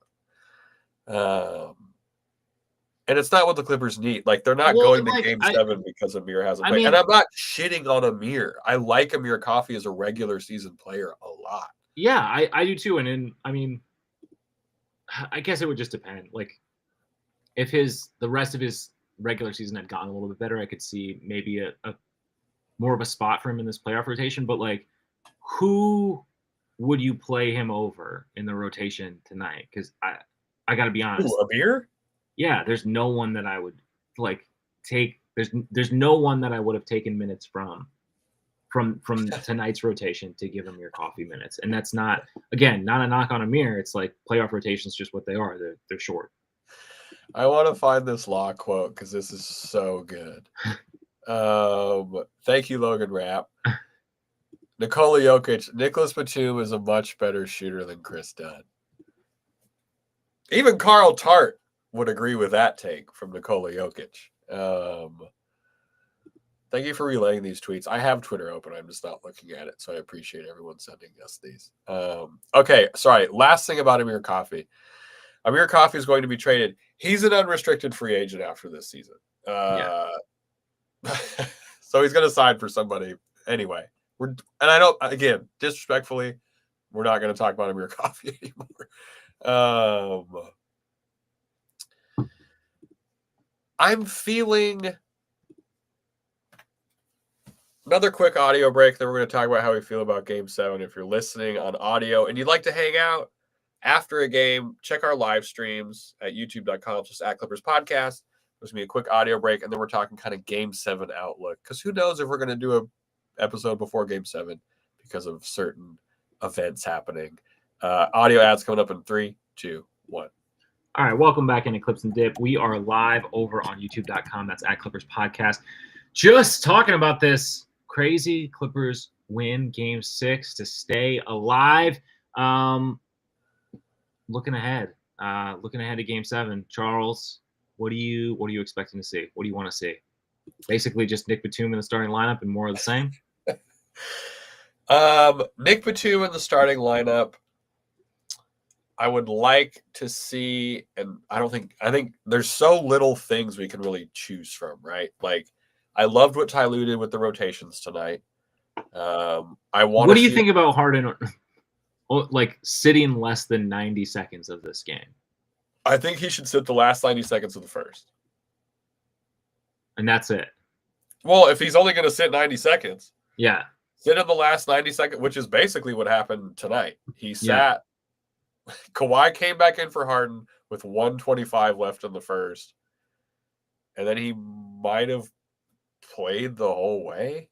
And it's not what the Clippers need. They're not going to Game 7 because Amir hasn't played. And I'm not shitting on Amir. I like Amir Coffey as a regular season player a lot. Yeah, I do too. And I guess it would just depend. If the rest of his regular season had gotten a little bit better, I could see maybe a more of a spot for him in this playoff rotation. But who would you play him over in the rotation tonight? Because I got to be honest. Amir? Yeah, there's no one that I would take There's no one that I would have taken minutes from tonight's rotation to give him your coffee minutes. And that's not, again, not a knock on Amir. It's like playoff rotations, just what they are. They're short. I want to find this law quote because this is so good. Thank you, Logan Rapp. Nikola Jokic, Nicholas Batum is a much better shooter than Chris Dunn. Even Carl Tart would agree with that take from Nikola Jokic. Thank you for relaying these tweets. I have Twitter open. I'm just not looking at it, so I appreciate everyone sending us these. Okay, sorry. Last thing about Amir Coffey. Amir Coffey is going to be traded. He's an unrestricted free agent after this season. So he's going to sign for somebody anyway. And I don't, again, disrespectfully, we're not going to talk about Amir Coffey anymore. I'm feeling another quick audio break. Then we're going to talk about how we feel about Game 7. If you're listening on audio and you'd like to hang out after a game, check our live streams at youtube.com/@ClippersPodcast. There's going to be a quick audio break, and then we're talking kind of Game 7 outlook. Because who knows if we're going to do an episode before Game 7 because of certain events happening. Audio ads coming up in 3, 2, 1. All right, welcome back into Clips and Dip. We are live over on youtube.com. That's @ClippersPodcast. Just talking about this crazy Clippers win Game 6 to stay alive. Looking ahead to Game 7. Charles, what are you expecting to see? What do you want to see? Basically, just Nick Batum in the starting lineup and more of the same. Nick Batum in the starting lineup. I would like to see, and I think there's so little things we can really choose from, right? Like, I loved what Ty Lue did with the rotations tonight. What do you think about Harden, like, sitting less than 90 seconds of this game? I think he should sit the last 90 seconds of the first. And that's it. Well, if he's only going to sit 90 seconds. Yeah. Sit in the last 90 seconds, which is basically what happened tonight. He sat. Yeah. Kawhi came back in for Harden with 1:25 left in the first. And then he might have played the whole way.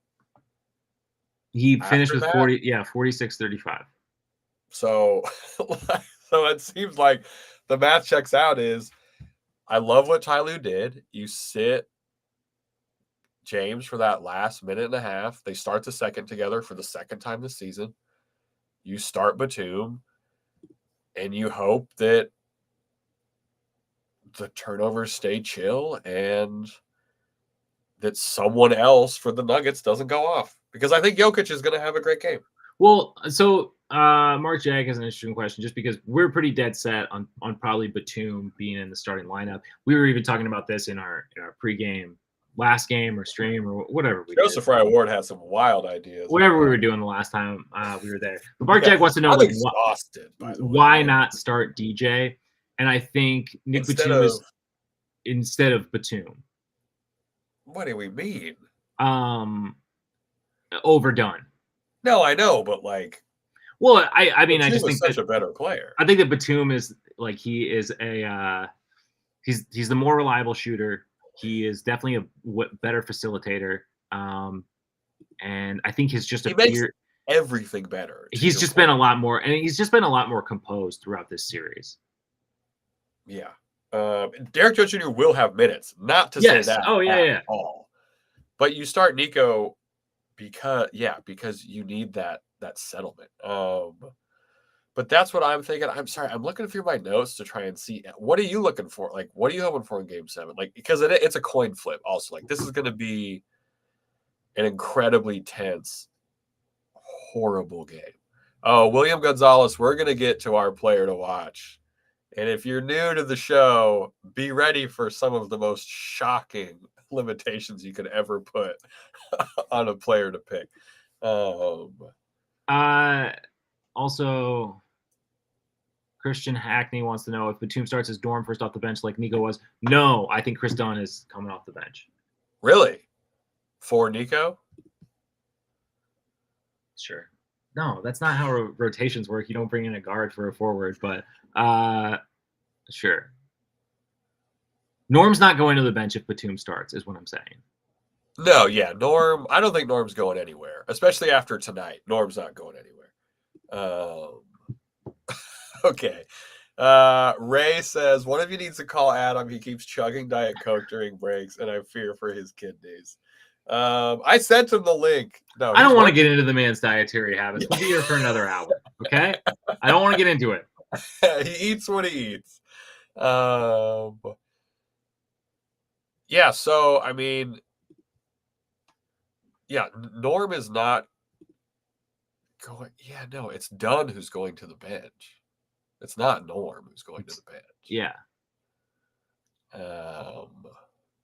He finished with 46-35. So it seems like the math checks out. I love what Ty Lue did. You sit James for that last minute and a half. They start the second together for the second time this season. You start Batum, and you hope that the turnovers stay chill and that someone else for the Nuggets doesn't go off. Because I think Jokic is going to have a great game. Well, so Mark Jag has an interesting question, just because we're pretty dead set on probably Batum being in the starting lineup. We were even talking about this in our pregame last game or stream or whatever we Joseph did. Fry Ward has some wild ideas. Whatever we were doing the last time we were there. But Mark Jag wants to know, like, why not start DJ? And I think Nick Batum is instead of Batum. What do we mean? Overdone. No, I know, but like, well, I mean, I just think such a better player. I think that Batum is like, he is a he's the more reliable shooter. He is definitely a better facilitator, and I think he's just makes everything better. He's just been a lot more, and he's just been a lot more composed throughout this series. Yeah, Derek Jones Jr. will have minutes. Not to say that. Oh yeah, at all. But you start Nico because you need that settlement. But that's what I'm thinking. I'm sorry. I'm looking through my notes to try and see, what are you looking for? Like, what are you hoping for in Game 7? Like, because it's a coin flip also. Like, this is going to be an incredibly tense, horrible game. Oh, William Gonzalez, we're going to get to our player to watch. And if you're new to the show, be ready for some of the most shocking limitations you could ever put on a player to pick. Also, Christian Hackney wants to know if Batum starts his dorm first off the bench like Nico was. No, I think Chris Dunn is coming off the bench. Really? For Nico? Sure. No, that's not how rotations work. You don't bring in a guard for a forward, but sure. Norm's not going to the bench if Batum starts, is what I'm saying. No, yeah, Norm. I don't think Norm's going anywhere, especially after tonight. Norm's not going anywhere. Okay. Ray says one of you needs to call Adam. He keeps chugging Diet Coke during breaks, and I fear for his kidneys. I sent him the link. No, I don't want to get into the man's dietary habits. We'll be here for another hour. Okay. I don't want to get into it. He eats what he eats. Yeah. So I mean, yeah, Norm is not going. Yeah, no, it's Dunn who's going to the bench. It's not Norm who's going to the bench. Yeah.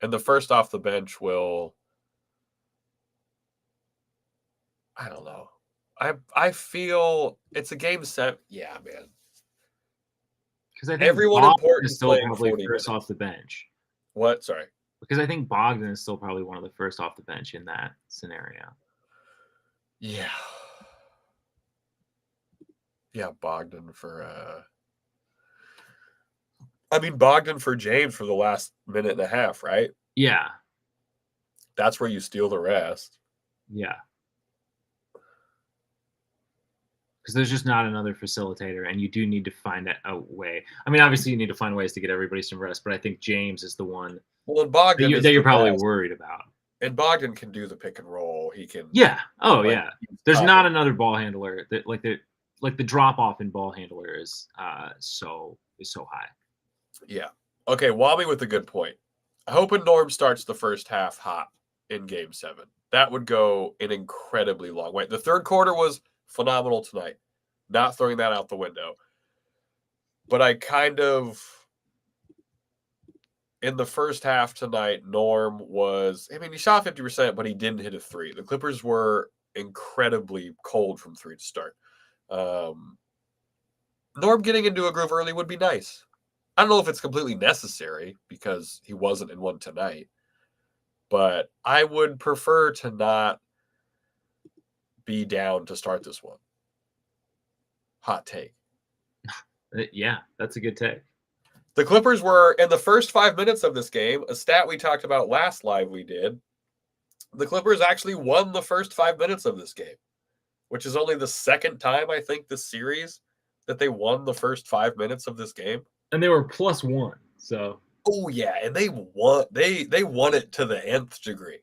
And the first off the bench will. I don't know. I feel it's a game set. Yeah, man. Because I think everyone Bogdan important is still playing probably 40 first minutes. off the bench. What? Sorry. Because I think Bogdan is still probably one of the first off the bench in that scenario. Yeah. Yeah, Bogdan for Bogdan for James for the last minute and a half, right? Yeah. That's where you steal the rest. Yeah. Because there's just not another facilitator, and you do need to find a way. I mean, obviously, you need to find ways to get everybody some rest, but I think James is the one and Bogdan that you're probably worried about. And Bogdan can do the pick and roll. He can. Yeah. Oh, yeah. There's not another ball handler that the drop off in ball handler is so high. Yeah. Okay. Wami with a good point. I hope Norm starts the first half hot in Game 7. That would go an incredibly long way. The third quarter was phenomenal tonight. Not throwing that out the window. But I kind of, in the first half tonight, Norm was, he shot 50%, but he didn't hit a three. The Clippers were incredibly cold from three to start. Norm getting into a groove early would be nice. I don't know if it's completely necessary because he wasn't in one tonight. But I would prefer to not be down to start this one. Hot take. Yeah, that's a good take. The Clippers were, in the first 5 minutes of this game, a stat we talked about last live we did, the Clippers actually won the first 5 minutes of this game, which is only the second time, I think, this series that they won the first 5 minutes of this game. And they were +1, so. Oh, yeah, and they won it to the nth degree.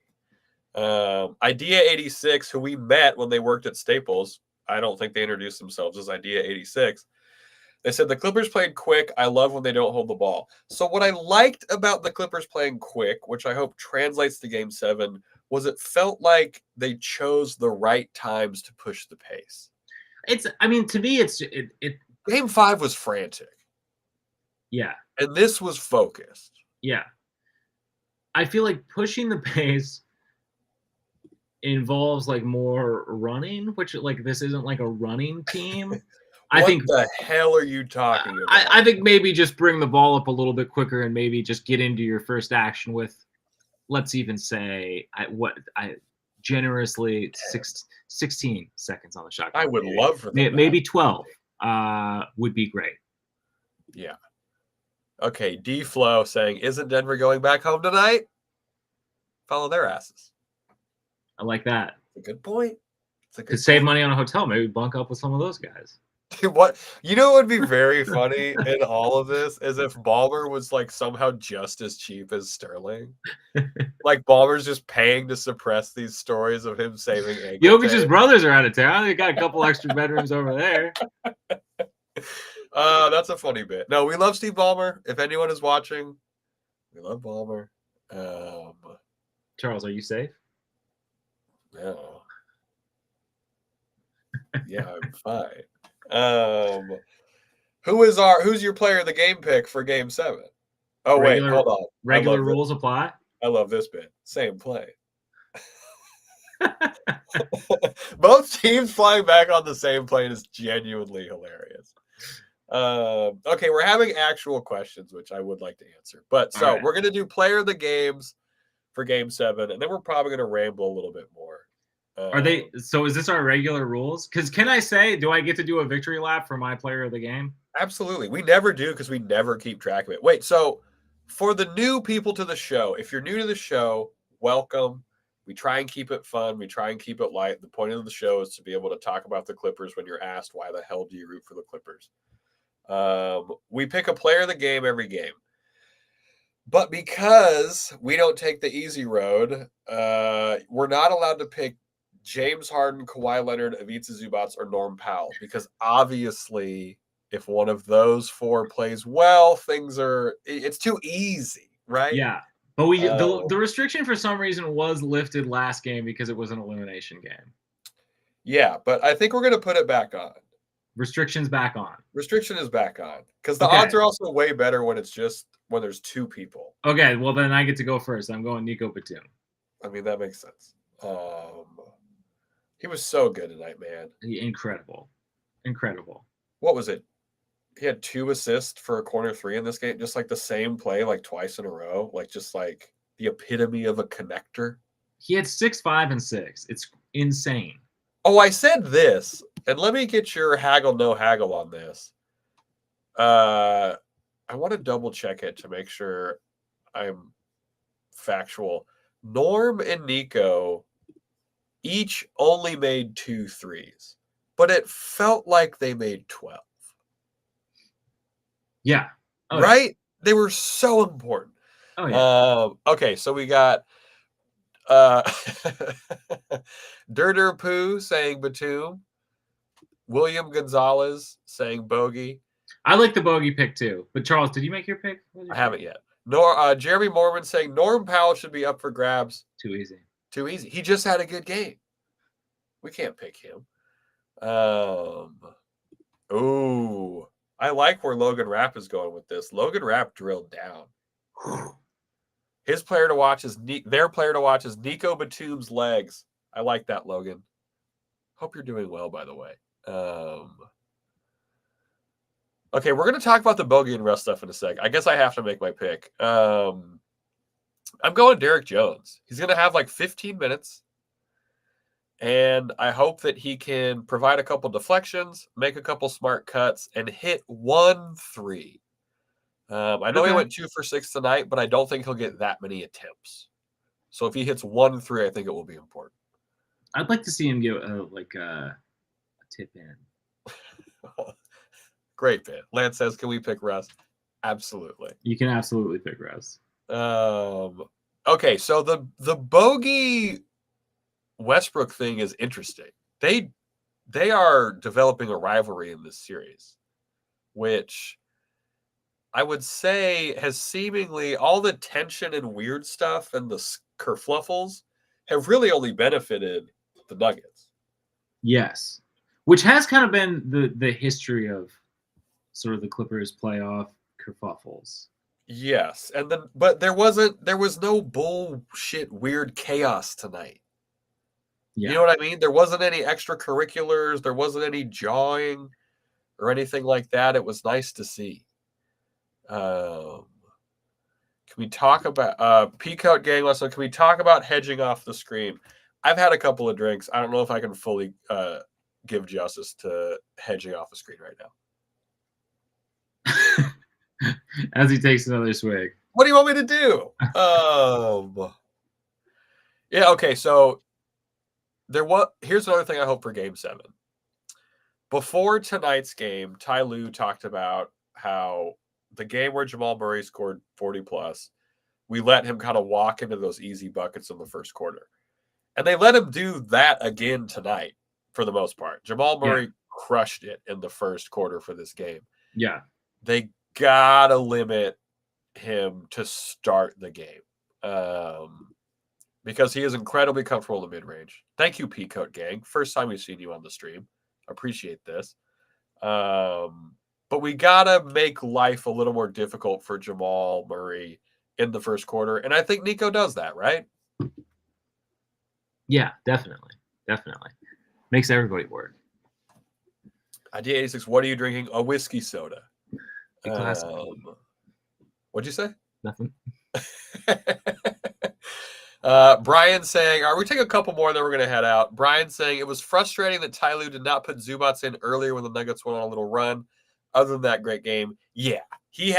Idea 86, who we met when they worked at Staples, I don't think they introduced themselves as Idea 86. They said the Clippers played quick. I love when they don't hold the ball. So what I liked about the Clippers playing quick, which I hope translates to Game 7, was it felt like they chose the right times to push the pace. To me, it's Game 5 was frantic. Yeah. And this was focused. Yeah. I feel like pushing the pace involves more running, which this isn't a running team. What the hell are you talking about? I think maybe just bring the ball up a little bit quicker and maybe just get into your first action with, let's even say, generously 16 seconds on the shot clock. I would love for that. Maybe 12 would be great. Yeah. Okay, D-Flow saying, isn't Denver going back home tonight? Follow their asses. I like that. It's a good point. To save money on a hotel, maybe bunk up with some of those guys. What would be very funny in all of this is if Ballmer was somehow just as cheap as Sterling. Ballmer's just paying to suppress these stories of him saving ankle. Jokic's brothers are out of town. They got a couple extra bedrooms over there. That's a funny bit. No, we love Steve Ballmer. If anyone is watching, we love Ballmer. Charles, are you safe? No. Yeah, I'm fine. Who's your player of the game pick for Game 7? Oh, wait, hold on. Regular rules apply? I love this bit. Same play. Both teams flying back on the same plane is genuinely hilarious. Okay, we're having actual questions, which I would like to answer. But so we're going to do player of the games for Game 7, and then we're probably going to ramble a little bit more. So is this our regular rules? Because can I say, do I get to do a victory lap for my player of the game? Absolutely. We never do because we never keep track of it. Wait, so For the new people to the show, if you're new to the show, welcome. We try and keep it fun. We try and keep it light. The point of the show is to be able to talk about the Clippers when you're asked, why the hell do you root for the Clippers? We pick a player of the game every game. But because we don't take the easy road, we're not allowed to pick James Harden, Kawhi Leonard, Ivica Zubac, or Norm Powell. Because obviously, if one of those four plays well, it's too easy, right? Yeah. But the restriction for some reason was lifted last game because it was an elimination game. Yeah, but I think we're going to put it back on. Restriction's back on. Restriction is back on. Because the odds are also way better when there's two people. Okay, well then I get to go first. I'm going Nico Batum. I mean, that makes sense. He was so good tonight, man. Incredible. What was it? He had 2 assists for a corner 3 in this game, just like the same play, like twice in a row, like just like the epitome of a connector. He had 6, 5, and 6. It's insane. Oh, I said this, and let me get your haggle, no haggle on this. I want to double check it to make sure I'm factual. Norm and Nico each only made 2 threes, but it felt like they made 12. Yeah. Oh, right? Yeah. They were so important. Oh, yeah. Okay, so we got Durder Poo saying Batum. William Gonzalez saying Bogey. I like the Bogey pick too. But Charles, did you make your pick? I haven't yet. Jeremy Mormon saying Norm Powell should be up for grabs. Too easy. He just had a good game. We can't pick him. Ooh. I like where Logan Rapp is going with this. Logan Rapp drilled down. Their player to watch is Nico Batum's legs. I like that, Logan. Hope you're doing well, by the way. Okay, we're going to talk about the Bogey and Russ stuff in a sec. I guess I have to make my pick. I'm going Derek Jones. He's going to have like 15 minutes. And I hope that he can provide a couple deflections, make a couple smart cuts, and hit 1 3. I know he went 2 for 6 tonight, but I don't think he'll get that many attempts. So if he hits 1 3, I think it will be important. I'd like to see him get a tip in. Great bit. Lance says, can we pick Russ? Absolutely. You can absolutely pick Russ. Okay, so the Bogey Westbrook thing is interesting. They are developing a rivalry in this series, which I would say has seemingly all the tension and weird stuff and the kerfluffles have really only benefited the Nuggets. Yes, which has kind of been the history of sort of the Clippers playoff kerfuffles. Yes, but there was no bullshit weird chaos tonight. Yeah. You know what I mean? There wasn't any extracurriculars. There wasn't any jawing or anything like that. It was nice to see. Can we talk about Peacoat Gang lesson? Can we talk about hedging off the screen? I've had a couple of drinks. I don't know if I can fully give justice to hedging off the screen right now. As he takes another swig. What do you want me to do? Yeah, okay, so here's another thing I hope for Game 7. Before tonight's game, Ty Lue talked about how the game where Jamal Murray scored 40+, we let him kind of walk into those easy buckets in the first quarter. And they let him do that again tonight for the most part. Jamal Murray crushed it in the first quarter for this game. Yeah. They got to limit him to start the game. Because he is incredibly comfortable in the mid-range. Thank you, Peacoat Gang. First time we've seen you on the stream. Appreciate this. But we got to make life a little more difficult for Jamal Murray in the first quarter. And I think Nico does that, right? Yeah, definitely. Makes everybody work. Idea 86, what are you drinking? A whiskey soda. What'd you say? Nothing. Brian saying, we take a couple more, then we're going to head out. Brian saying, it was frustrating that Ty Lue did not put Zubac in earlier when the Nuggets went on a little run. other than that great game, yeah, he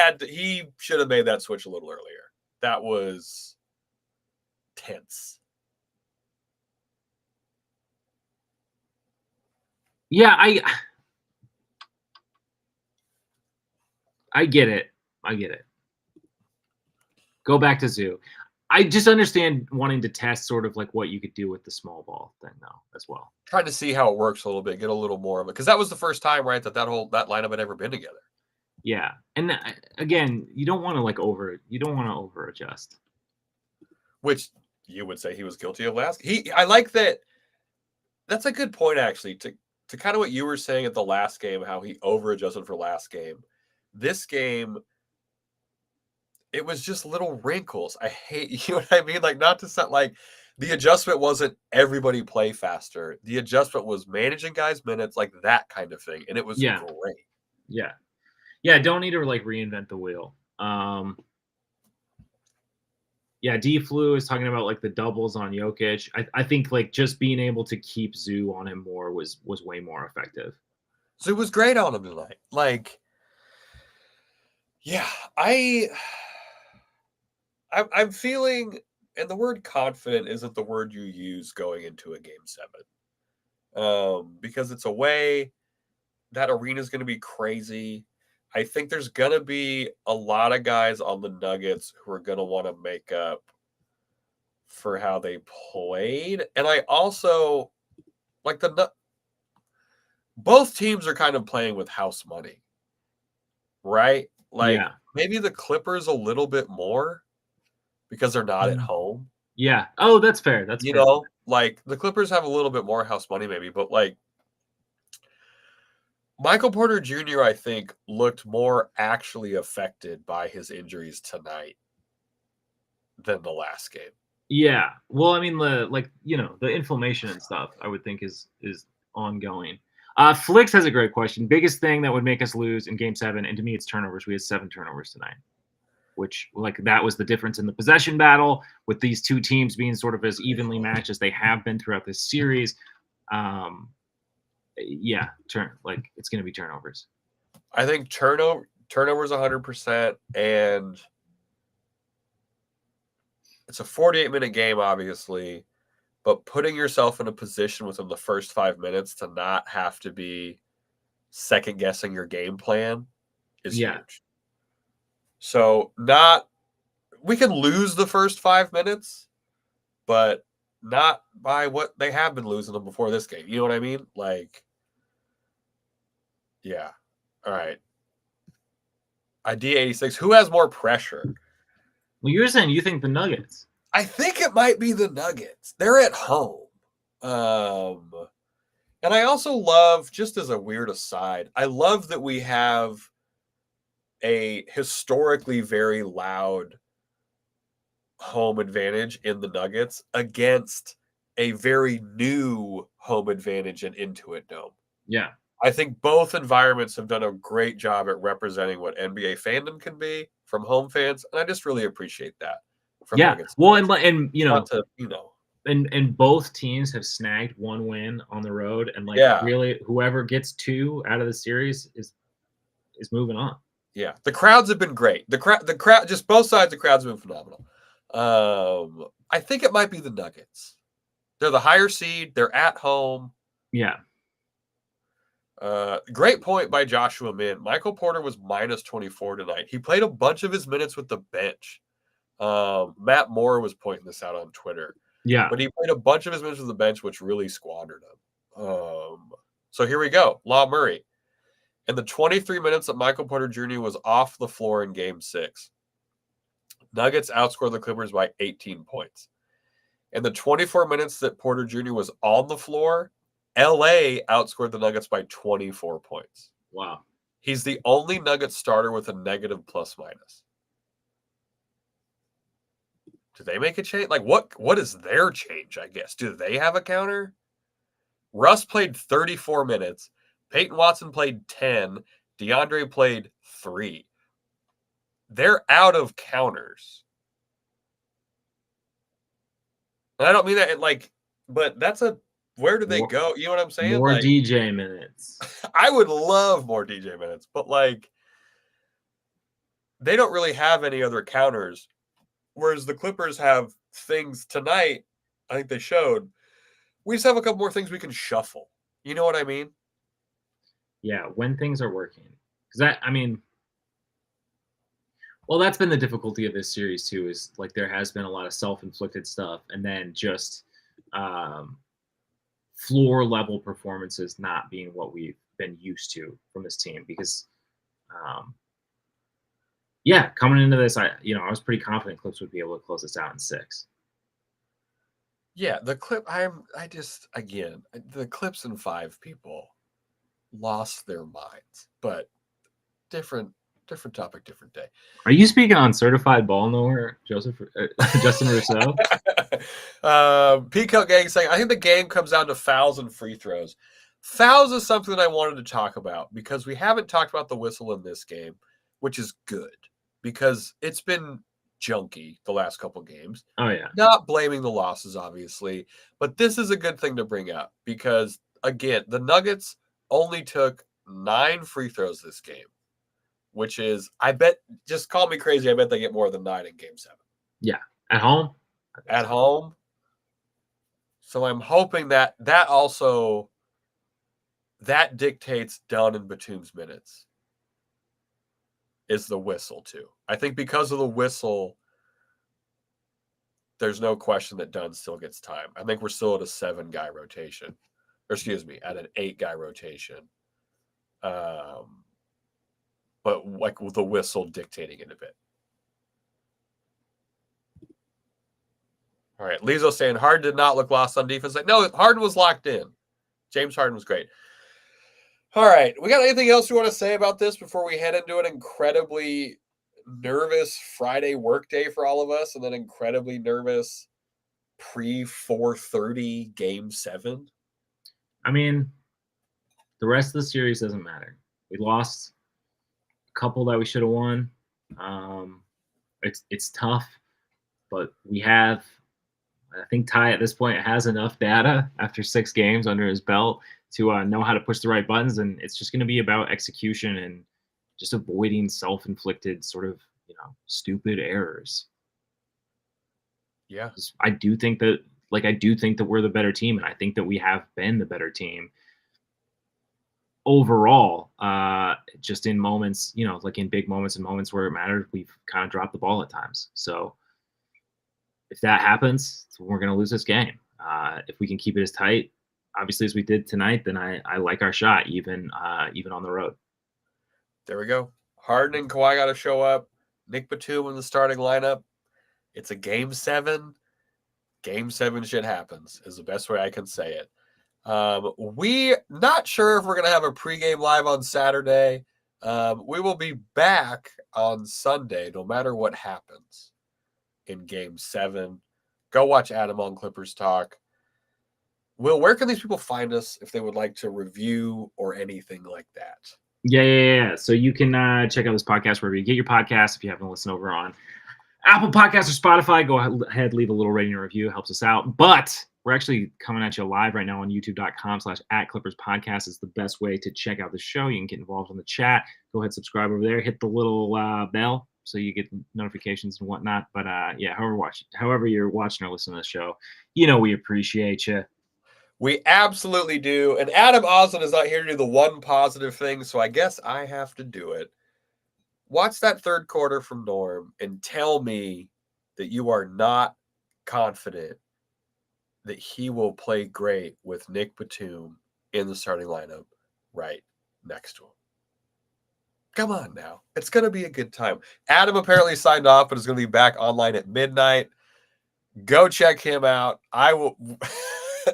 should have made that switch a little earlier. That was tense. Yeah, I get it. Go back to Zoo. I just understand wanting to test sort of like what you could do with the small ball thing, though, as well. Trying to see how it works a little bit, get a little more of it, because that was the first time, right, that lineup had ever been together. Yeah, and again, you don't want to over adjust. Which you would say he was guilty of last. I like that. That's a good point, actually, to kind of what you were saying at the last game, how he over adjusted for last game. This game, it was just little wrinkles. I hate, you know what I mean? Like, not to sound like the adjustment wasn't everybody play faster. The adjustment was managing guys' minutes, like that kind of thing. And it was great. Yeah. Don't need to like reinvent the wheel. Yeah, D-Flu is talking about like the doubles on Jokic. I think like just being able to keep Zoo on him more was way more effective. Zoo was great on him tonight. Like, yeah, I'm feeling, and the word confident isn't the word you use going into a game 7. Because it's away. That arena is going to be crazy. I think there's going to be a lot of guys on the Nuggets who are going to want to make up for how they played. And I also like both teams are kind of playing with house money, right? Like maybe the Clippers a little bit more because they're not at home. Yeah. Oh, that's fair. That's you fair. know, like the Clippers have a little bit more house money maybe, but like Michael Porter Jr., I think, looked more actually affected by his injuries tonight than the last game. Yeah. Well, I mean, the inflammation and stuff, I would think is ongoing. Flix has a great question. Biggest thing that would make us lose in game 7, and to me it's turnovers. We had 7 turnovers tonight, which like that was the difference in the possession battle with these two teams being sort of as evenly matched as they have been throughout this series. Yeah, it's going to be turnovers. I think turnovers 100%, and it's a 48-minute game, obviously, but putting yourself in a position within the first 5 minutes to not have to be second-guessing your game plan is huge. So we can lose the first 5 minutes, but not by what they have been losing them before this game. You know what I mean? Like, yeah. All right. Idea 86. Who has more pressure? Well, you're saying you think the Nuggets. I think it might be the Nuggets. They're at home. And I also love, just as a weird aside, I love that we have a historically very loud home advantage in the Nuggets against a very new home advantage in Intuit Dome. Yeah. I think both environments have done a great job at representing what NBA fandom can be from home fans, and I just really appreciate that. From Nuggets well, fans. And both teams have snagged 1 win on the road, and really, whoever gets 2 out of the series is moving on. Yeah, the crowds have been great. The crowd, just both sides. The crowds have been phenomenal. I think it might be the Nuggets. They're the higher seed. They're at home. Yeah. Great point by Joshua Min. Michael Porter was -24 tonight. He played a bunch of his minutes with the bench. Matt Moore was pointing this out on Twitter. Yeah. But he played a bunch of his minutes with the bench, which really squandered him. So here we go. Law Murray. In the 23 minutes that Michael Porter Jr. was off the floor in game 6, Nuggets outscored the Clippers by 18 points. In the 24 minutes that Porter Jr. was on the floor, LA outscored the Nuggets by 24 points. Wow. He's the only Nuggets starter with a negative plus-minus. Do they make a change? Like, what is their change, I guess? Do they have a counter? Russ played 34 minutes. Peyton Watson played 10. DeAndre played 3. They're out of counters. And I don't mean that but that's a where do they go? You know what I'm saying? More Like, DJ minutes. I would love more DJ minutes, but like, they don't really have any other counters. Whereas the Clippers have things tonight, I think they showed. We just have a couple more things we can shuffle. You know what I mean? Yeah, when things are working. Because well, that's been the difficulty of this series too. Is like there has been a lot of self-inflicted stuff, and then just floor level performances not being what we've been used to from this team. Because, yeah, coming into this, I was pretty confident Clips would be able to close this out in 6. Yeah, the Clips and 5 people lost their minds, but different topic, different day. Are you speaking on certified ball knower, Justin Rousseau? Peacock Gang saying, I think the game comes down to fouls and free throws. Fouls is something that I wanted to talk about because we haven't talked about the whistle in this game, which is good because it's been junky the last couple games. Oh, yeah. Not blaming the losses, obviously, but this is a good thing to bring up because, again, the Nuggets only took 9 free throws this game, which is, I bet, just call me crazy, I bet they get more than 9 in Game 7. Yeah. At home? At home. So I'm hoping that also dictates Dunn and Batum's minutes is the whistle too. I think because of the whistle, there's no question that Dunn still gets time. I think we're still at a 7-guy rotation. Or excuse me, at an 8-guy rotation. But like with the whistle dictating it a bit. All right, Lizo saying Harden did not look lost on defense. Like, no, Harden was locked in. James Harden was great. All right, we got anything else you want to say about this before we head into an incredibly nervous Friday workday for all of us, and then incredibly nervous pre-4:30 Game 7? I mean, the rest of the series doesn't matter. We lost a couple that we should have won. It's tough, but we have. I think Ty at this point has enough data after 6 games under his belt to know how to push the right buttons, and it's just going to be about execution and just avoiding self-inflicted sort of stupid errors. Yeah, I do think that we're the better team, and I think that we have been the better team overall. Just in moments, like in big moments and moments where it mattered, we've kind of dropped the ball at times. So if that happens, we're going to lose this game. If we can keep it as tight, obviously, as we did tonight, then I like our shot, even on the road. There we go. Harden and Kawhi got to show up. Nick Batum in the starting lineup. It's a Game 7. Game 7 shit happens is the best way I can say it. We not sure if we're going to have a pregame live on Saturday. We will be back on Sunday, no matter what happens in Game 7. Go watch Adam on Clippers Talk. Will, where can these people find us if they would like to review or anything like that? Yeah. So you can check out this podcast wherever you get your podcasts. If you haven't listened over on Apple Podcasts or Spotify, go ahead, leave a little rating or review. It helps us out. But we're actually coming at you live right now on youtube.com/@ClippersPodcast is the best way to check out the show. You can get involved in the chat. Go ahead, subscribe over there. Hit the little bell so you get notifications and whatnot. But yeah, however you're watching or listening to the show, we appreciate you. We absolutely do. And Adam Osland is not here to do the one positive thing, so I guess I have to do it. Watch that third quarter from Norm and tell me that you are not confident that he will play great with Nick Batum in the starting lineup right next to him. Come on now. It's going to be a good time. Adam apparently signed off, but is going to be back online at midnight. Go check him out. I will...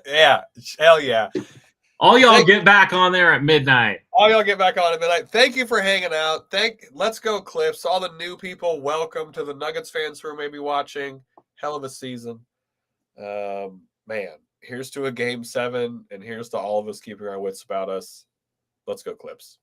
Yeah, hell yeah. All y'all get back on there at midnight. All y'all get back on at midnight. Thank you for hanging out. Let's go Clips. All the new people, welcome to the Nuggets fans who are maybe watching. Hell of a season. Man, here's to a Game 7, and here's to all of us keeping our wits about us. Let's go Clips.